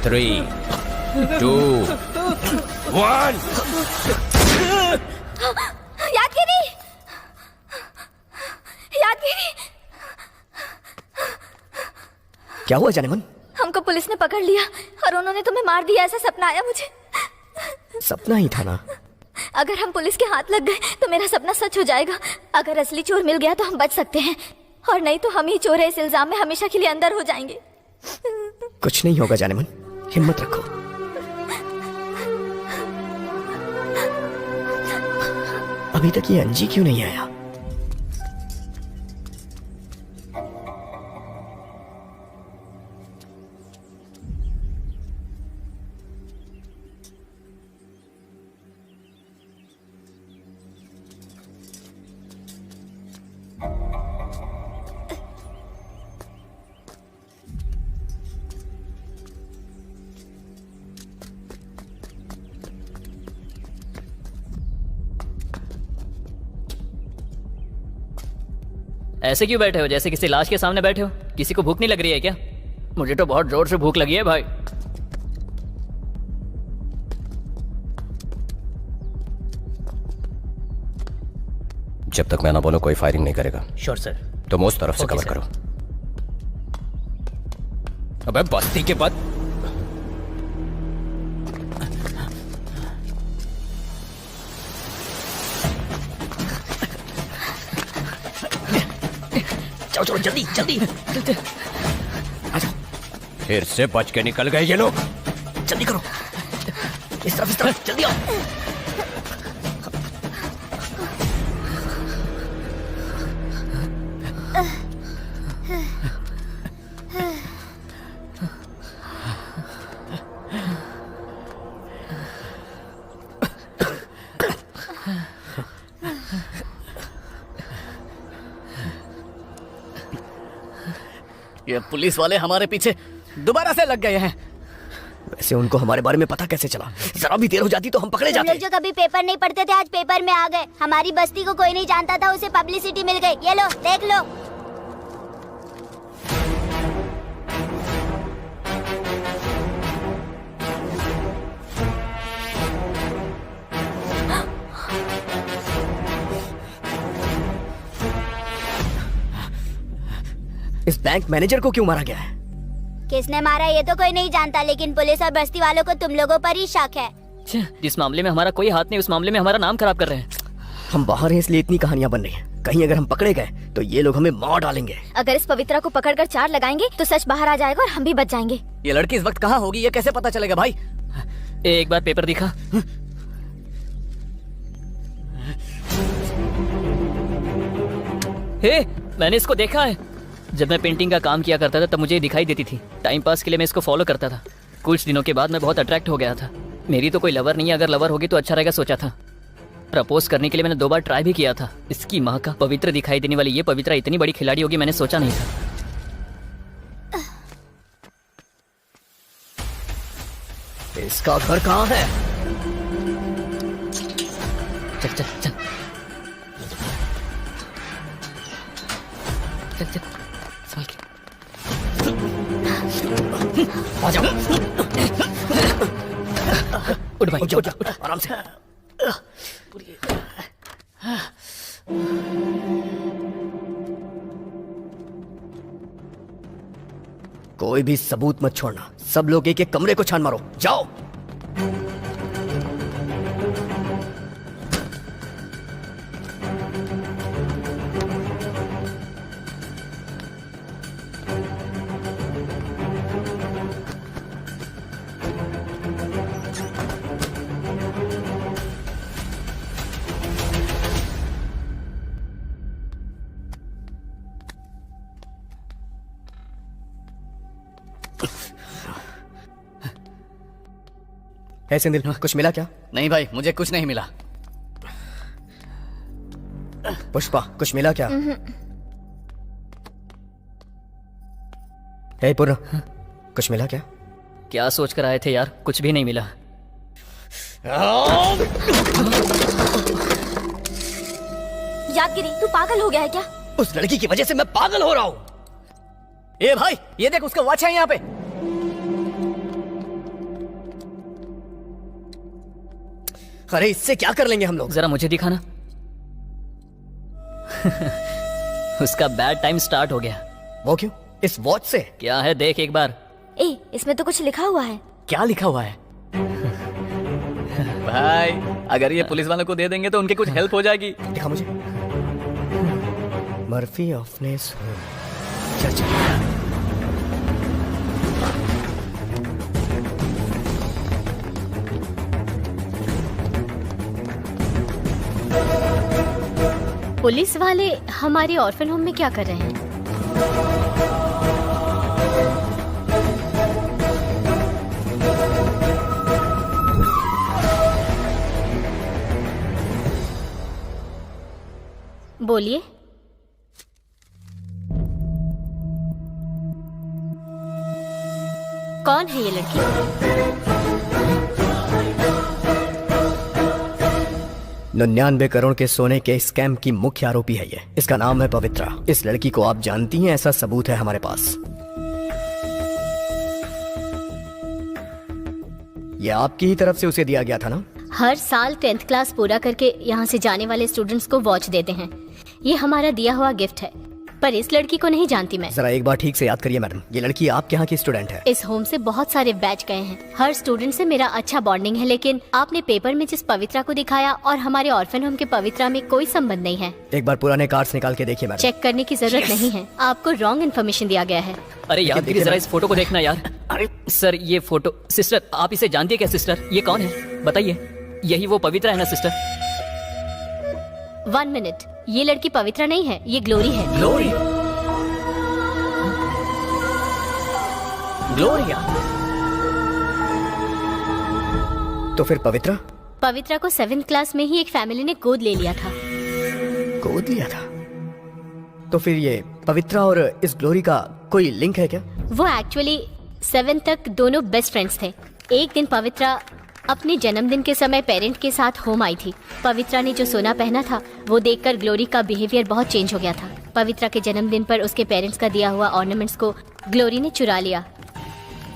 3, 2, 1। यादगिरी, यादगिरी, क्या हुआ जानेमन? हमको पुलिस ने पकड़ लिया और उन्होंने तुम्हें मार दिया, ऐसा सपना आया मुझे। सपना ही था ना? अगर हम पुलिस के हाथ लग गए तो मेरा सपना सच हो जाएगा। अगर असली चोर मिल गया तो हम बच सकते हैं, और नहीं तो हम ही चोर है इस इल्जाम में हमेशा के लिए अंदर हो जाएंगे। कुछ नहीं होगा जानेमन, हिम्मत रखो। अभी तक ये अंजी क्यों नहीं आया? ऐसे क्यों बैठे हो जैसे किसी लाश के सामने बैठे हो? किसी को भूख नहीं लग रही है क्या? मुझे तो बहुत जोर से भूख लगी है भाई। जब तक मैं ना बोलूं कोई फायरिंग नहीं करेगा। Sure sir. तुम उस तरफ से ओके, कवर सर। करो। अबे बस्ती के बाद चलो चलो जल्दी जल्दी फिर से बच के निकल गए ये लोग। जल्दी करो, इस तरफ जल्दी आओ। ये पुलिस वाले हमारे पीछे दोबारा से लग गए हैं। वैसे उनको हमारे बारे में पता कैसे चला? जरा भी देर हो जाती तो हम पकड़े तुम जाते। लोग जो कभी पेपर नहीं पढ़ते थे आज पेपर में आ गए। हमारी बस्ती को कोई नहीं जानता था, उसे पब्लिसिटी मिल गई। ये लो देख लो। इस बैंक मैनेजर को क्यों मारा गया है? किसने मारा ये तो कोई नहीं जानता, लेकिन पुलिस और बस्ती वालों को तुम लोगों पर ही शक है। जिस मामले में हमारा कोई हाथ नहीं, उस मामले में हमारा नाम खराब कर रहे हैं। हम बाहर हैं इसलिए इतनी कहानियां बन रही हैं। कहीं अगर हम पकड़े गए तो ये लोग हमें मार डालेंगे। अगर इस पवित्रा को पकड़कर 4 लगाएंगे तो सच बाहर आ जाएगा और हम भी बच जाएंगे। ये लड़की इस वक्त कहाँ होगी ये कैसे पता चलेगा भाई? एक बार पेपर दिखा। हे, मैंने इसको देखा है। जब मैं पेंटिंग का काम किया करता था तब मुझे दिखाई देती थी। टाइम पास के लिए मैं इसको फॉलो करता था। कुछ दिनों के बाद मैं बहुत अट्रैक्ट हो गया था। मेरी तो कोई लवर नहीं है, अगर लवर होगी तो अच्छा रहेगा सोचा था। प्रपोज करने के लिए मैंने 2 बार ट्राई भी किया था। इसकी माँ का पवित्र दिखाई देने वाली ये पवित्रा इतनी बड़ी खिलाड़ी होगी मैंने सोचा नहीं था। इसका घर कहाँ है? चल चल चल चल चल संभल के। आ जाओ। उठ भाई, उठ आराम से। कोई भी सबूत मत छोड़ना। सब लोग एक एक कमरे को छान मारो। जाओ। है सिंधिल, कुछ मिला क्या? नहीं भाई, मुझे कुछ नहीं मिला। पुष्पा, कुछ मिला क्या? हे पूर्ण, कुछ मिला क्या? क्या सोच कर आए थे यार, कुछ भी नहीं मिला। यादगिरी, तू पागल हो गया है क्या? उस लड़की की वजह से मैं पागल हो रहा हूँ। ए भाई, ये देख, उसका वॉच है यहाँ पे। अरे इससे क्या कर लेंगे हम लोग? जरा मुझे दिखाना। उसका बैड टाइम स्टार्ट हो गया। वो क्यों? इस वॉच से? क्या है देख एक बार। ए, इसमें तो कुछ लिखा हुआ है। क्या लिखा हुआ है? भाई, अगर ये पुलिस वालों को दे देंगे तो उनकी कुछ हेल्प हो जाएगी। दिखा मुझे। Murphy ऑफनेस church. पुलिस वाले हमारे ऑर्फन होम में क्या कर रहे हैं? बोलिए। कौन है ये लड़की? 99 करोड़ के सोने के स्कैम की मुख्य आरोपी है ये। इसका नाम है पवित्रा। इस लड़की को आप जानती हैं, ऐसा सबूत है हमारे पास। ये आपकी ही तरफ से उसे दिया गया था ना? हर साल 10th क्लास पूरा करके यहाँ से जाने वाले स्टूडेंट्स को वॉच देते हैं। ये हमारा दिया हुआ गिफ्ट है, पर इस लड़की को नहीं जानती मैं। जरा एक बार ठीक से याद करिए मैडम, ये लड़की आपके यहाँ की स्टूडेंट है। इस होम से बहुत सारे बैच गए हैं, हर स्टूडेंट से मेरा अच्छा बॉन्डिंग है, लेकिन आपने पेपर में जिस पवित्रा को दिखाया और हमारे ऑर्फन होम के पवित्रा में कोई संबंध नहीं है। एक बार पुराने कार्ड्स निकाल के देखिए मैडम। चेक करने की जरूरत नहीं है, आपको रॉन्ग इन्फॉर्मेशन दिया गया है। अरे यादगिरी, जरा इस फोटो को देखना यार। अरे सर, ये फोटो। सिस्टर, आप इसे जानती है क्या? सिस्टर, ये कौन है बताइए? यही वो पवित्रा है ना सिस्टर? 1 मिनट, ये लड़की पवित्रा नहीं है, ये ग्लोरी है। ग्लोरी? ग्लोरिया? तो फिर पवित्रा? पवित्रा को 7th क्लास में ही एक फैमिली ने गोद ले लिया था। गोद लिया था? तो फिर ये पवित्रा और इस ग्लोरी का कोई लिंक है क्या? वो एक्चुअली 7th तक दोनों बेस्ट फ्रेंड्स थे। एक दिन पवित्रा अपने जन्मदिन के समय पेरेंट के साथ होम आई थी। पवित्रा ने जो सोना पहना था वो देखकर ग्लोरी का बिहेवियर बहुत चेंज हो गया था। पवित्रा के जन्मदिन पर उसके पेरेंट्स का दिया हुआ ऑर्नामेंट्स को ग्लोरी ने चुरा लिया।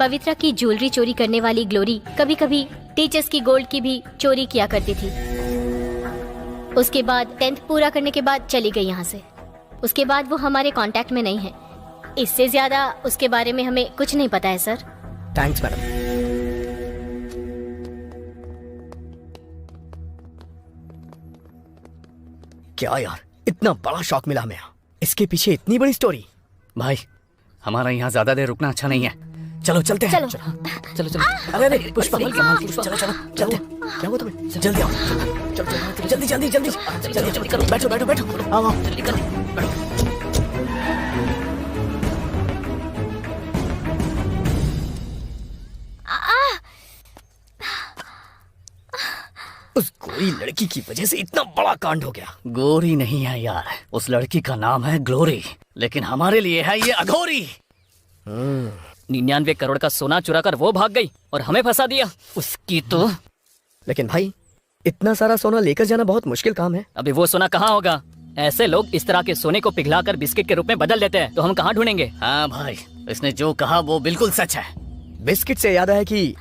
पवित्रा की ज्वेलरी चोरी करने वाली ग्लोरी कभी कभी टीचर्स की गोल्ड की भी चोरी किया करती थी। उसके बाद 10th पूरा करने के बाद चली गई यहाँ से। उसके बाद वो हमारे कांटेक्ट में नहीं है। इससे ज्यादा उसके बारे में हमें कुछ नहीं पता है सर। Thanks madam. क्या यार, इतना बड़ा शॉक मिला हमें। इसके पीछे इतनी बड़ी स्टोरी। भाई, हमारा यहाँ ज्यादा देर रुकना अच्छा नहीं है। चलो चलते हैं। चलो चलो। अरे अरे पुष्पा, चलो चलो चलते। क्या हुआ तुम्हें? जल्दी आओ। चलो चलो, जल्दी जल्दी जल्दी जल्दी जल्दी करो। बैठो बैठो बैठो, आओ आओ जल्दी करो, बैठो। उस गोरी लड़की की वजह से इतना बड़ा कांड हो गया। गोरी नहीं है यार, उस लड़की का नाम है ग्लोरी, लेकिन हमारे लिए है ये अघोरी। 99 करोड़ का सोना चुरा कर वो भाग गई और हमें फंसा दिया। उसकी तो। लेकिन भाई, इतना सारा सोना लेकर जाना बहुत मुश्किल काम है। अभी वो सोना कहाँ होगा? ऐसे लोग इस तरह के सोने को पिघलाकर बिस्किट के रूप में बदल देते हैं, तो हम कहाँ ढूंढेंगे? हाँ भाई, इसने जो कहा वो बिल्कुल सच है। बिस्किट से याद आया कि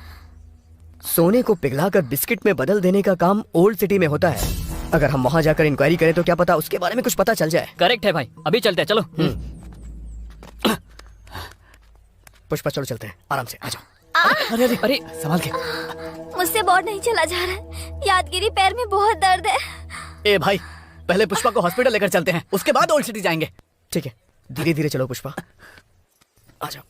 सोने को पिघलाकर बिस्किट में बदल देने का काम ओल्ड सिटी में होता है। अगर हम वहां जाकर इंक्वायरी करें तो क्या पता उसके बारे में कुछ पता चल जाए। करेक्ट है भाई, अभी चलते हैं, चलो। पुष्पा चलो चलते हैं, आराम से आ जाओ। अरे अरे अरे, संभाल के। मुझसे बहुत नहीं चला जा रहा है। यादगिरी, पैर में बहुत दर्द है। ए भाई, पहले पुष्पा को हॉस्पिटल लेकर चलते हैं, उसके बाद ओल्ड सिटी जाएंगे। ठीक है, धीरे धीरे चलो पुष्पा, आ जाओ।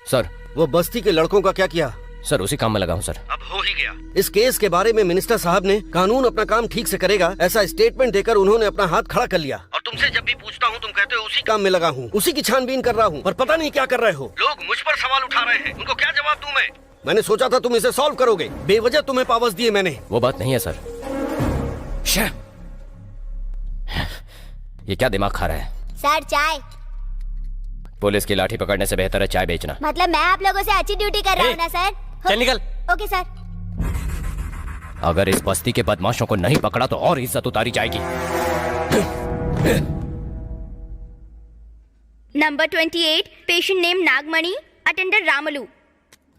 सर, वो बस्ती के लड़कों का क्या किया? सर उसी काम में लगा हूँ सर। अब हो ही गया। इस केस के बारे में मिनिस्टर साहब ने कानून अपना काम ठीक से करेगा ऐसा स्टेटमेंट देकर उन्होंने अपना हाथ खड़ा कर लिया। और तुमसे जब भी पूछते पूछता हूँ तुम कहते हो उसी काम में लगा हूँ, उसी की छानबीन कर रहा हूँ, पर पता नहीं क्या कर रहे हो। लोग मुझ पर सवाल उठा रहे हैं, उनको क्या जवाब दूं मैं? मैंने सोचा था तुम इसे सॉल्व करोगे, बेवजह तुम्हें पावर्स दिए मैंने। वो बात नहीं है सर। ये क्या दिमाग खा रहा है? सर चाय। पुलिस की लाठी पकड़ने से बेहतर है चाय बेचना। मतलब मैं आप लोगों से अच्छी ड्यूटी कर रहा हूँ ना सर? चल निकल। Okay sir. अगर इस बस्ती के बदमाशों को नहीं पकड़ा तो और इज्जत उतारी जाएगी। नंबर 28, पेशेंट नेम नागमणि, अटेंडर रामलू।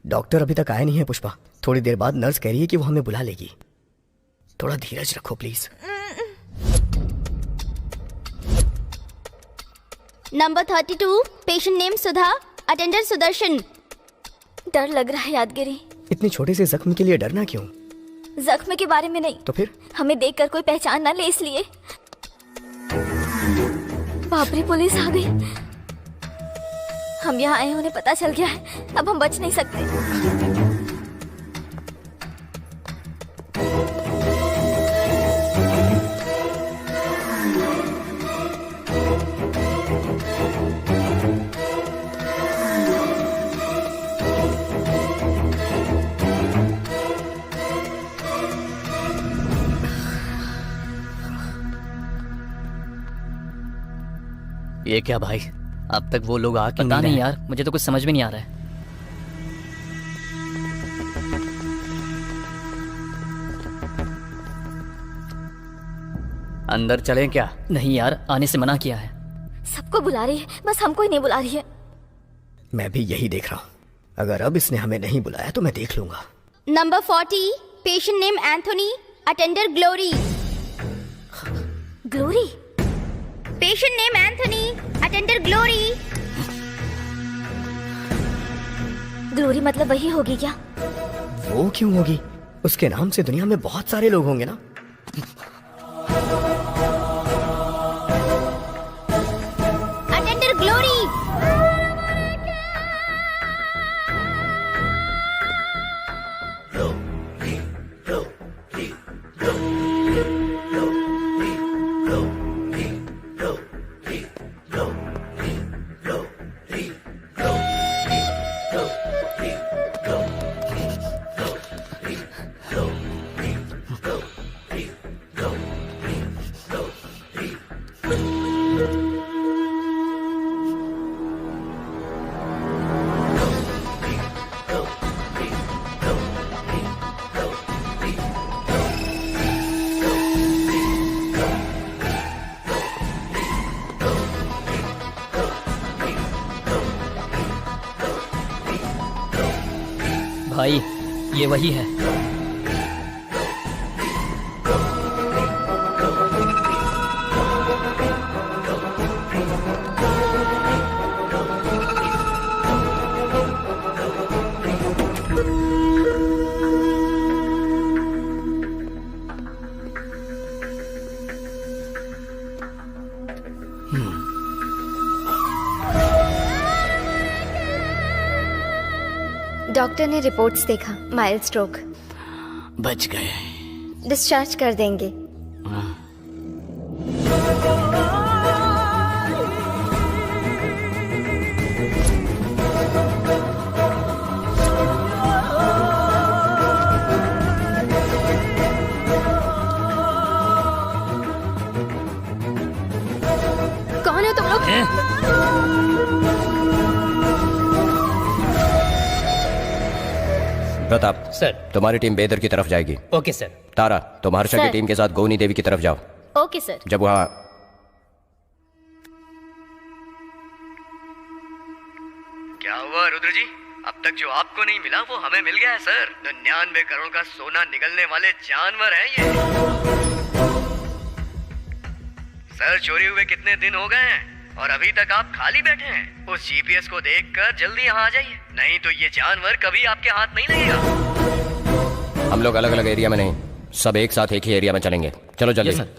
डॉक्टर अभी तक आया नहीं है पुष्पा, थोड़ी देर बाद नर्स कह रही है कि वो हमें बुला लेगी। थोड़ा धीरज रखो please. Number 32, patient name Sudha, attender Sudarshan. डर लग रहा है यादगिरी। इतनी छोटे से जख्म के लिए डरना क्यों? जख्म के बारे में नहीं तो फिर? हमें देखकर कोई पहचान ना ले इसलिए। बाप रे, पुलिस आ गई। हम यहाँ आए उन्हें पता चल गया है, अब हम बच नहीं सकते। ये क्या भाई, अब तक वो लोग आके पता नहीं यार, मुझे तो कुछ समझ में नहीं आ रहा है। अंदर चलें क्या? नहीं यार, आने से मना किया है। सबको बुला रही है, बस हमको ही नहीं बुला रही है। मैं भी यही देख रहा हूँ, अगर अब इसने हमें नहीं बुलाया तो मैं देख लूंगा। Number 40, patient name Anthony, attender glory. Glory? Patient name Anthony, attender glory. Glory मतलब वही होगी क्या? वो क्यों होगी? उसके नाम से दुनिया में बहुत सारे लोग होंगे ना। Attender glory. भाई ये वही है। डॉक्टर ने रिपोर्ट्स देखा, माइल्ड स्ट्रोक। बच गए। डिस्चार्ज कर देंगे। कौन है तुम लोग? प्रताप सर। तुम्हारी टीम बेदर की तरफ जाएगी। Okay sir. तारा, तुम हर्षा की सर। टीम के साथ गोनी देवी की तरफ जाओ। Okay sir. जब वहाँ क्या हुआ रुद्र जी? अब तक जो आपको नहीं मिला वो हमें मिल गया है सर। 99 करोड़ का सोना निगलने वाले जानवर हैं ये। सर चोरी हुए कितने दिन हो गए हैं और अभी तक आप खाली बैठे हैं? उस जीपीएस को देखकर जल्दी यहाँ आ जाइए, नहीं तो ये जानवर कभी आपके हाथ नहीं लगेगा। हम लोग अलग अलग एरिया में नहीं, सब एक साथ एक ही एरिया में चलेंगे। चलो जल्दी। सर।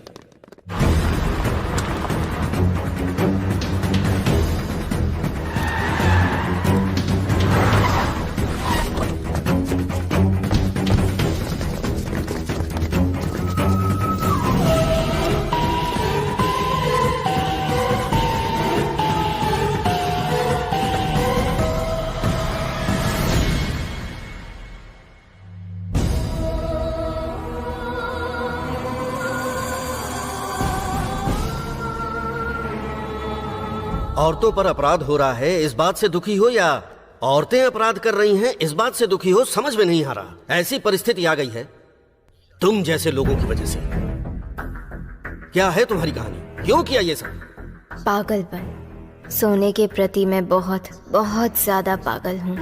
औरतों पर अपराध हो रहा है इस बात से दुखी हो या औरतें अपराध कर रही हैं इस बात से दुखी हो, समझ में नहीं आ रहा। ऐसी परिस्थिति आ गई है तुम जैसे लोगों की वजह से। क्या है तुम्हारी कहानी, क्यों किया ये सब? पागलपन। सोने के प्रति मैं बहुत बहुत ज्यादा पागल हूँ।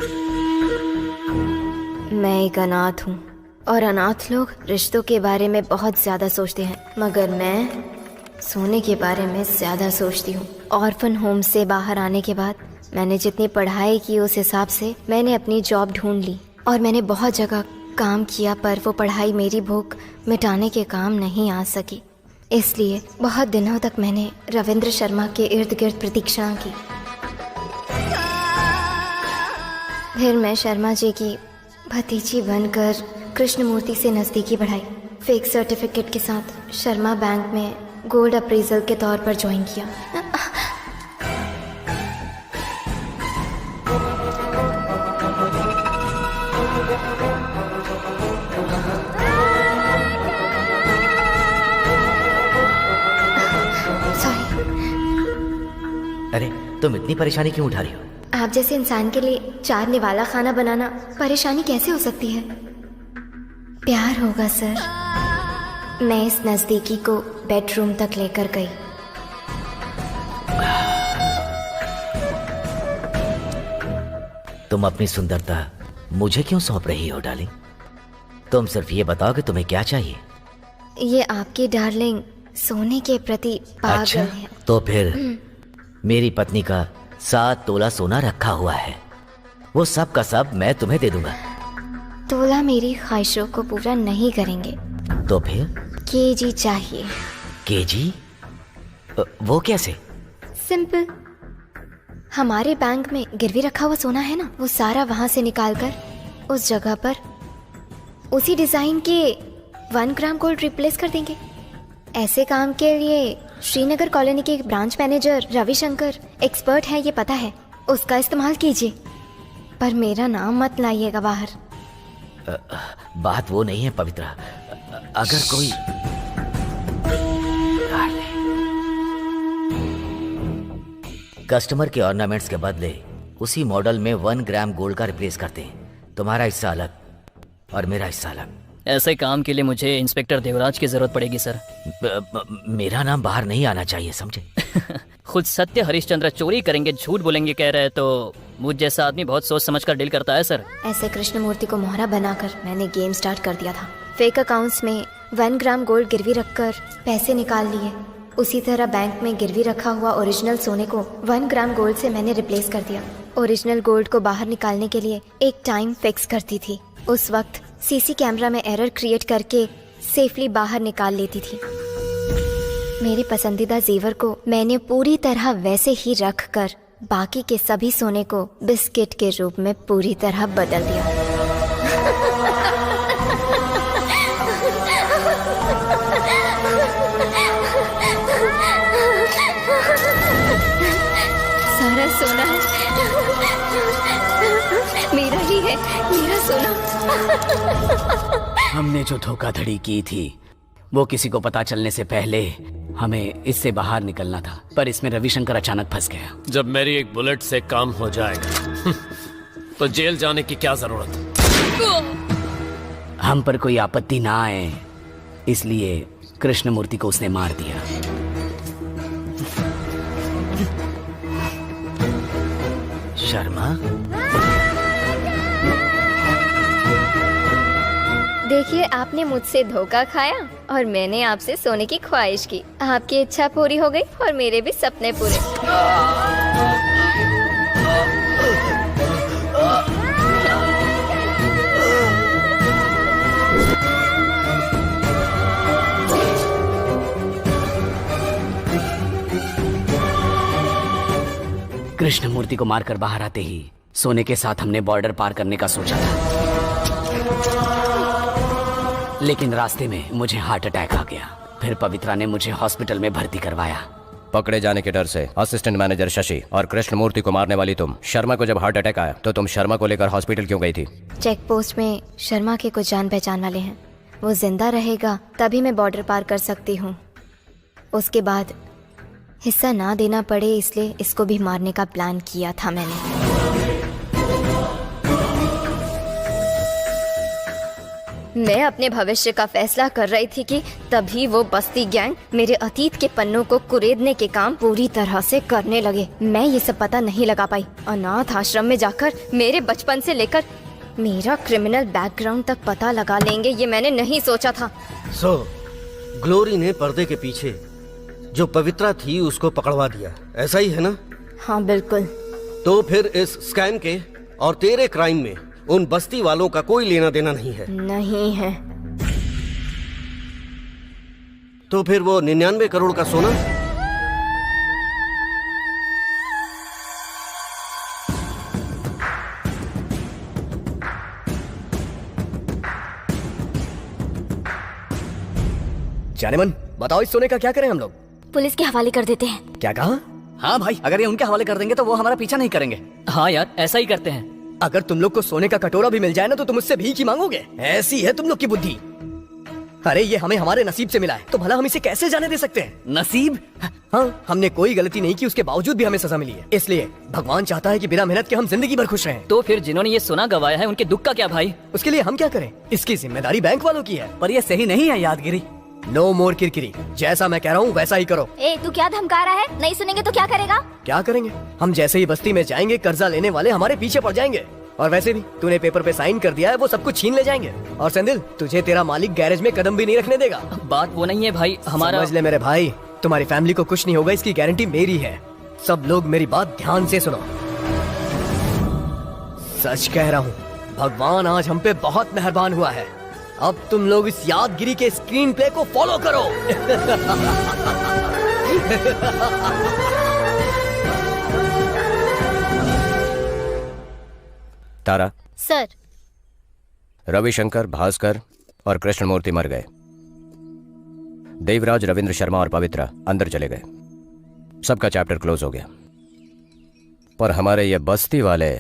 मैं एक अनाथ हूँ और अनाथ लोग रिश्तों के बारे में बहुत ज्यादा सोचते हैं, मगर मैं सोने के बारे में ज्यादा सोचती हूँ। ऑर्फन होम से बाहर आने के बाद मैंने जितनी पढ़ाई की उस हिसाब से मैंने अपनी जॉब ढूंढ ली और मैंने बहुत जगह काम किया, पर वो पढ़ाई मेरी भूख मिटाने के काम नहीं आ सकी। इसलिए बहुत दिनों तक मैंने रविंद्र शर्मा के इर्द गिर्द प्रतीक्षा की। फिर मैं शर्मा जी की भतीजी बनकर कृष्णमूर्ति से नज़दीकी बढ़ाई। फेक सर्टिफिकेट के साथ शर्मा बैंक में गोल्ड अप्रेजल के तौर पर ज्वाइन किया। अरे तुम इतनी परेशानी क्यों उठा रही हो? आप जैसे इंसान के लिए 4 निवाला खाना बनाना परेशानी कैसे हो सकती है? प्यार होगा सर। मैं इस नजदीकी को बेडरूम तक लेकर गई। तुम अपनी सुंदरता मुझे क्यों सौंप रही हो डार्लिंग? तुम सिर्फ ये बताओ कि तुम्हें क्या चाहिए। ये आपकी डार्लिंग सोने के प्रति पागल अच्छा, है। तो फिर मेरी पत्नी का 7 तोला सोना रखा हुआ है, वो सब का सब मैं तुम्हें दे दूंगा। तोला मेरी ख्वाहिशों को पूरा नहीं करेंगे। तो फिर केजी चाहिए। केजी? वो कैसे? सिंपल। हमारे बैंक में गिरवी रखा हुआ सोना है ना, वो सारा वहां से निकालकर उस जगह पर उसी डिजाइन के 1 ग्राम गोल्ड रिप्लेस कर देंगे। ऐसे काम के लिए श्रीनगर कॉलोनी के एक ब्रांच मैनेजर रविशंकर एक्सपर्ट है, ये पता है। उसका इस्तेमाल कीजिए, पर मेरा नाम मत लाइएगा बाहर। बात वो नहीं है पवित्रा। अगर कोई कस्टमर के ऑर्नामेंट्स के बदले उसी मॉडल में 1 ग्राम गोल्ड का रिप्लेस करते हैं, तुम्हारा हिस्सा अलग और मेरा हिस्सा अलग। ऐसे काम के लिए मुझे इंस्पेक्टर देवराज की जरूरत पड़ेगी सर। मेरा नाम बाहर नहीं आना चाहिए, समझे? खुद सत्य हरिश्चंद्र चोरी करेंगे, झूठ बोलेंगे कह रहे हैं, तो मुझ जैसा आदमी बहुत सोच समझ कर डील करता है सर। ऐसे कृष्णमूर्ति को मोहरा बनाकर मैंने गेम स्टार्ट कर दिया था। फेक अकाउंट्स में 1 ग्राम गोल्ड गिरवी रखकर पैसे निकाल लिए। उसी तरह बैंक में गिरवी रखा हुआ ओरिजिनल सोने को 1 ग्राम गोल्ड से मैंने रिप्लेस कर दिया। ओरिजिनल गोल्ड को बाहर निकालने के लिए एक टाइम फिक्स करती थी। उस वक्त सीसी कैमरा में एरर क्रिएट करके सेफली बाहर निकाल लेती थी। मेरे पसंदीदा जेवर को मैंने पूरी तरह वैसे ही रख कर बाकी के सभी सोने को बिस्किट के रूप में पूरी तरह बदल दिया। सारा सोना मेरा ही है, मेरा सोना। हमने जो धोखाधड़ी की थी वो किसी को पता चलने से पहले हमें इससे बाहर निकलना था, पर इसमें रविशंकर अचानक फंस गया। जब मेरी एक बुलेट से काम हो जाएगा तो जेल जाने की क्या जरूरत? हम पर कोई आपत्ति ना आए इसलिए कृष्णमूर्ति को उसने मार दिया। शर्मा, देखिए, आपने मुझसे धोखा खाया और मैंने आपसे सोने की ख्वाहिश की। आपकी इच्छा पूरी हो गई और मेरे भी सपने पूरे। कृष्णमूर्ति को मारकर बाहर आते ही सोने के साथ हमने बॉर्डर पार करने का सोचा था, लेकिन रास्ते में मुझे हार्ट अटैक आ गया। फिर पवित्रा ने मुझे हॉस्पिटल में भर्ती करवाया। पकड़े जाने के डर से असिस्टेंट मैनेजर शशि और कृष्णमूर्ति को मारने वाली तुम शर्मा को जब हार्ट अटैक आया तो तुम शर्मा को लेकर हॉस्पिटल क्यों गई थी? चेक पोस्ट में शर्मा के कुछ जान पहचान वाले हैं, वो जिंदा रहेगा तभी मैं बॉर्डर पार कर सकती हूँ। उसके बाद हिस्सा ना देना पड़े इसलिए इसको भी मारने का प्लान किया था मैंने। मैं अपने भविष्य का फैसला कर रही थी कि तभी वो बस्ती गैंग मेरे अतीत के पन्नों को कुरेदने के काम पूरी तरह से करने लगे। मैं ये सब पता नहीं लगा पाई। अनाथ आश्रम में जाकर मेरे बचपन से लेकर मेरा क्रिमिनल बैकग्राउंड तक पता लगा लेंगे, ये मैंने नहीं सोचा था। ग्लोरी ने पर्दे के पीछे जो पवित्रा थी उसको पकड़वा दिया, ऐसा ही है ना? हाँ बिल्कुल। तो फिर इस स्कैम के और तेरे क्राइम में उन बस्ती वालों का कोई लेना देना नहीं है? नहीं है। तो फिर वो 99 करोड़ का सोना? जानेमन, बताओ इस सोने का क्या करें हम लोग? पुलिस के हवाले कर देते हैं। क्या कहा? हाँ भाई, अगर ये उनके हवाले कर देंगे तो वो हमारा पीछा नहीं करेंगे। हाँ यार, ऐसा ही करते हैं। अगर तुम लोग को सोने का कटोरा भी मिल जाए ना तो तुम मुझसे भीख ही मांगोगे। ऐसी है तुम लोग की बुद्धि। अरे ये हमें हमारे नसीब से मिला है, तो भला हम इसे कैसे जाने दे सकते हैं? नसीब? हाँ, हमने कोई गलती नहीं की, उसके बावजूद भी हमें सजा मिली है। इसलिए भगवान चाहता है कि बिना मेहनत के हम जिंदगी भर खुश रहें। तो फिर जिन्होंने ये सोना गवाया है उनके दुख का क्या भाई? उसके लिए हम क्या करें? इसकी जिम्मेदारी बैंक वालों की है। पर ये सही नहीं है यादगिरी। नो मोर किरकिरी। जैसा मैं कह रहा हूँ वैसा ही करो। ए, तू क्या धमका रहा है? नहीं सुनेंगे तो क्या करेगा? क्या करेंगे? हम जैसे ही बस्ती में जाएंगे कर्जा लेने वाले हमारे पीछे पड़ जाएंगे। और वैसे भी तूने पेपर पे साइन कर दिया है, वो सब कुछ छीन ले जाएंगे। और सेंदिल, तुझे तेरा मालिक गैरेज में कदम भी नहीं रखने देगा। बात वो नहीं है भाई, हमारा समझ ले मेरे भाई, तुम्हारी फैमिली को कुछ नहीं होगा, इसकी गारंटी मेरी है। सब लोग मेरी बात ध्यान से सुनो। सच कह रहा हूँ, भगवान आज हम पे बहुत मेहरबान हुआ है। अब तुम लोग इस यादगिरी के स्क्रीन प्ले को फॉलो करो। तारा, सर। रविशंकर, भास्कर और कृष्णमूर्ति मर गए। देवराज, रविंद्र शर्मा और पवित्रा अंदर चले गए। सबका चैप्टर क्लोज हो गया। पर हमारे ये बस्ती वाले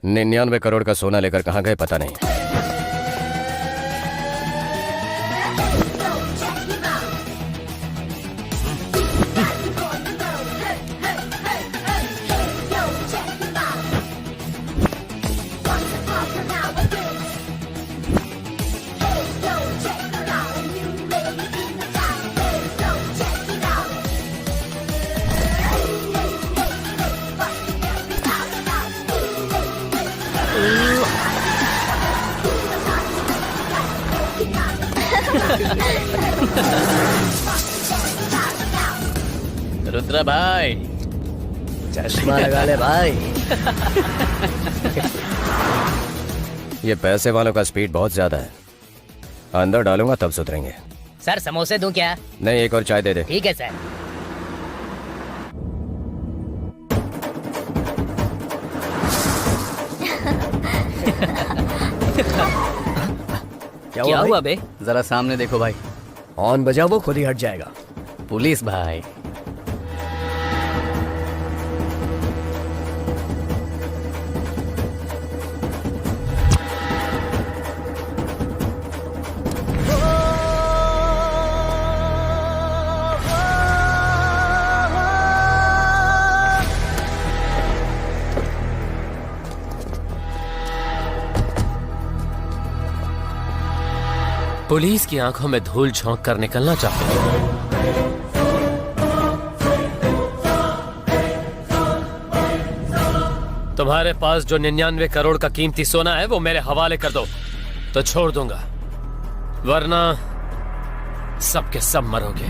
99 करोड़ का सोना लेकर कहां गए पता नहीं। रुद्रा भाई, चश्मा लगा ले भाई। ये पैसे वालों का स्पीड बहुत ज्यादा है। अंदर डालूंगा तब सुधरेंगे। सर समोसे दूं क्या? नहीं, एक और चाय दे दे। ठीक है सर। क्या हुआ बे? जरा सामने देखो भाई। ऑन बजा, वो खुद ही हट जाएगा। पुलिस भाई। पुलिस की आंखों में धूल झोंक कर निकलना चाहते हैं। तुम्हारे पास जो 99 करोड़ का कीमती सोना है वो मेरे हवाले कर दो तो छोड़ दूंगा, वरना सब के सब मरोगे।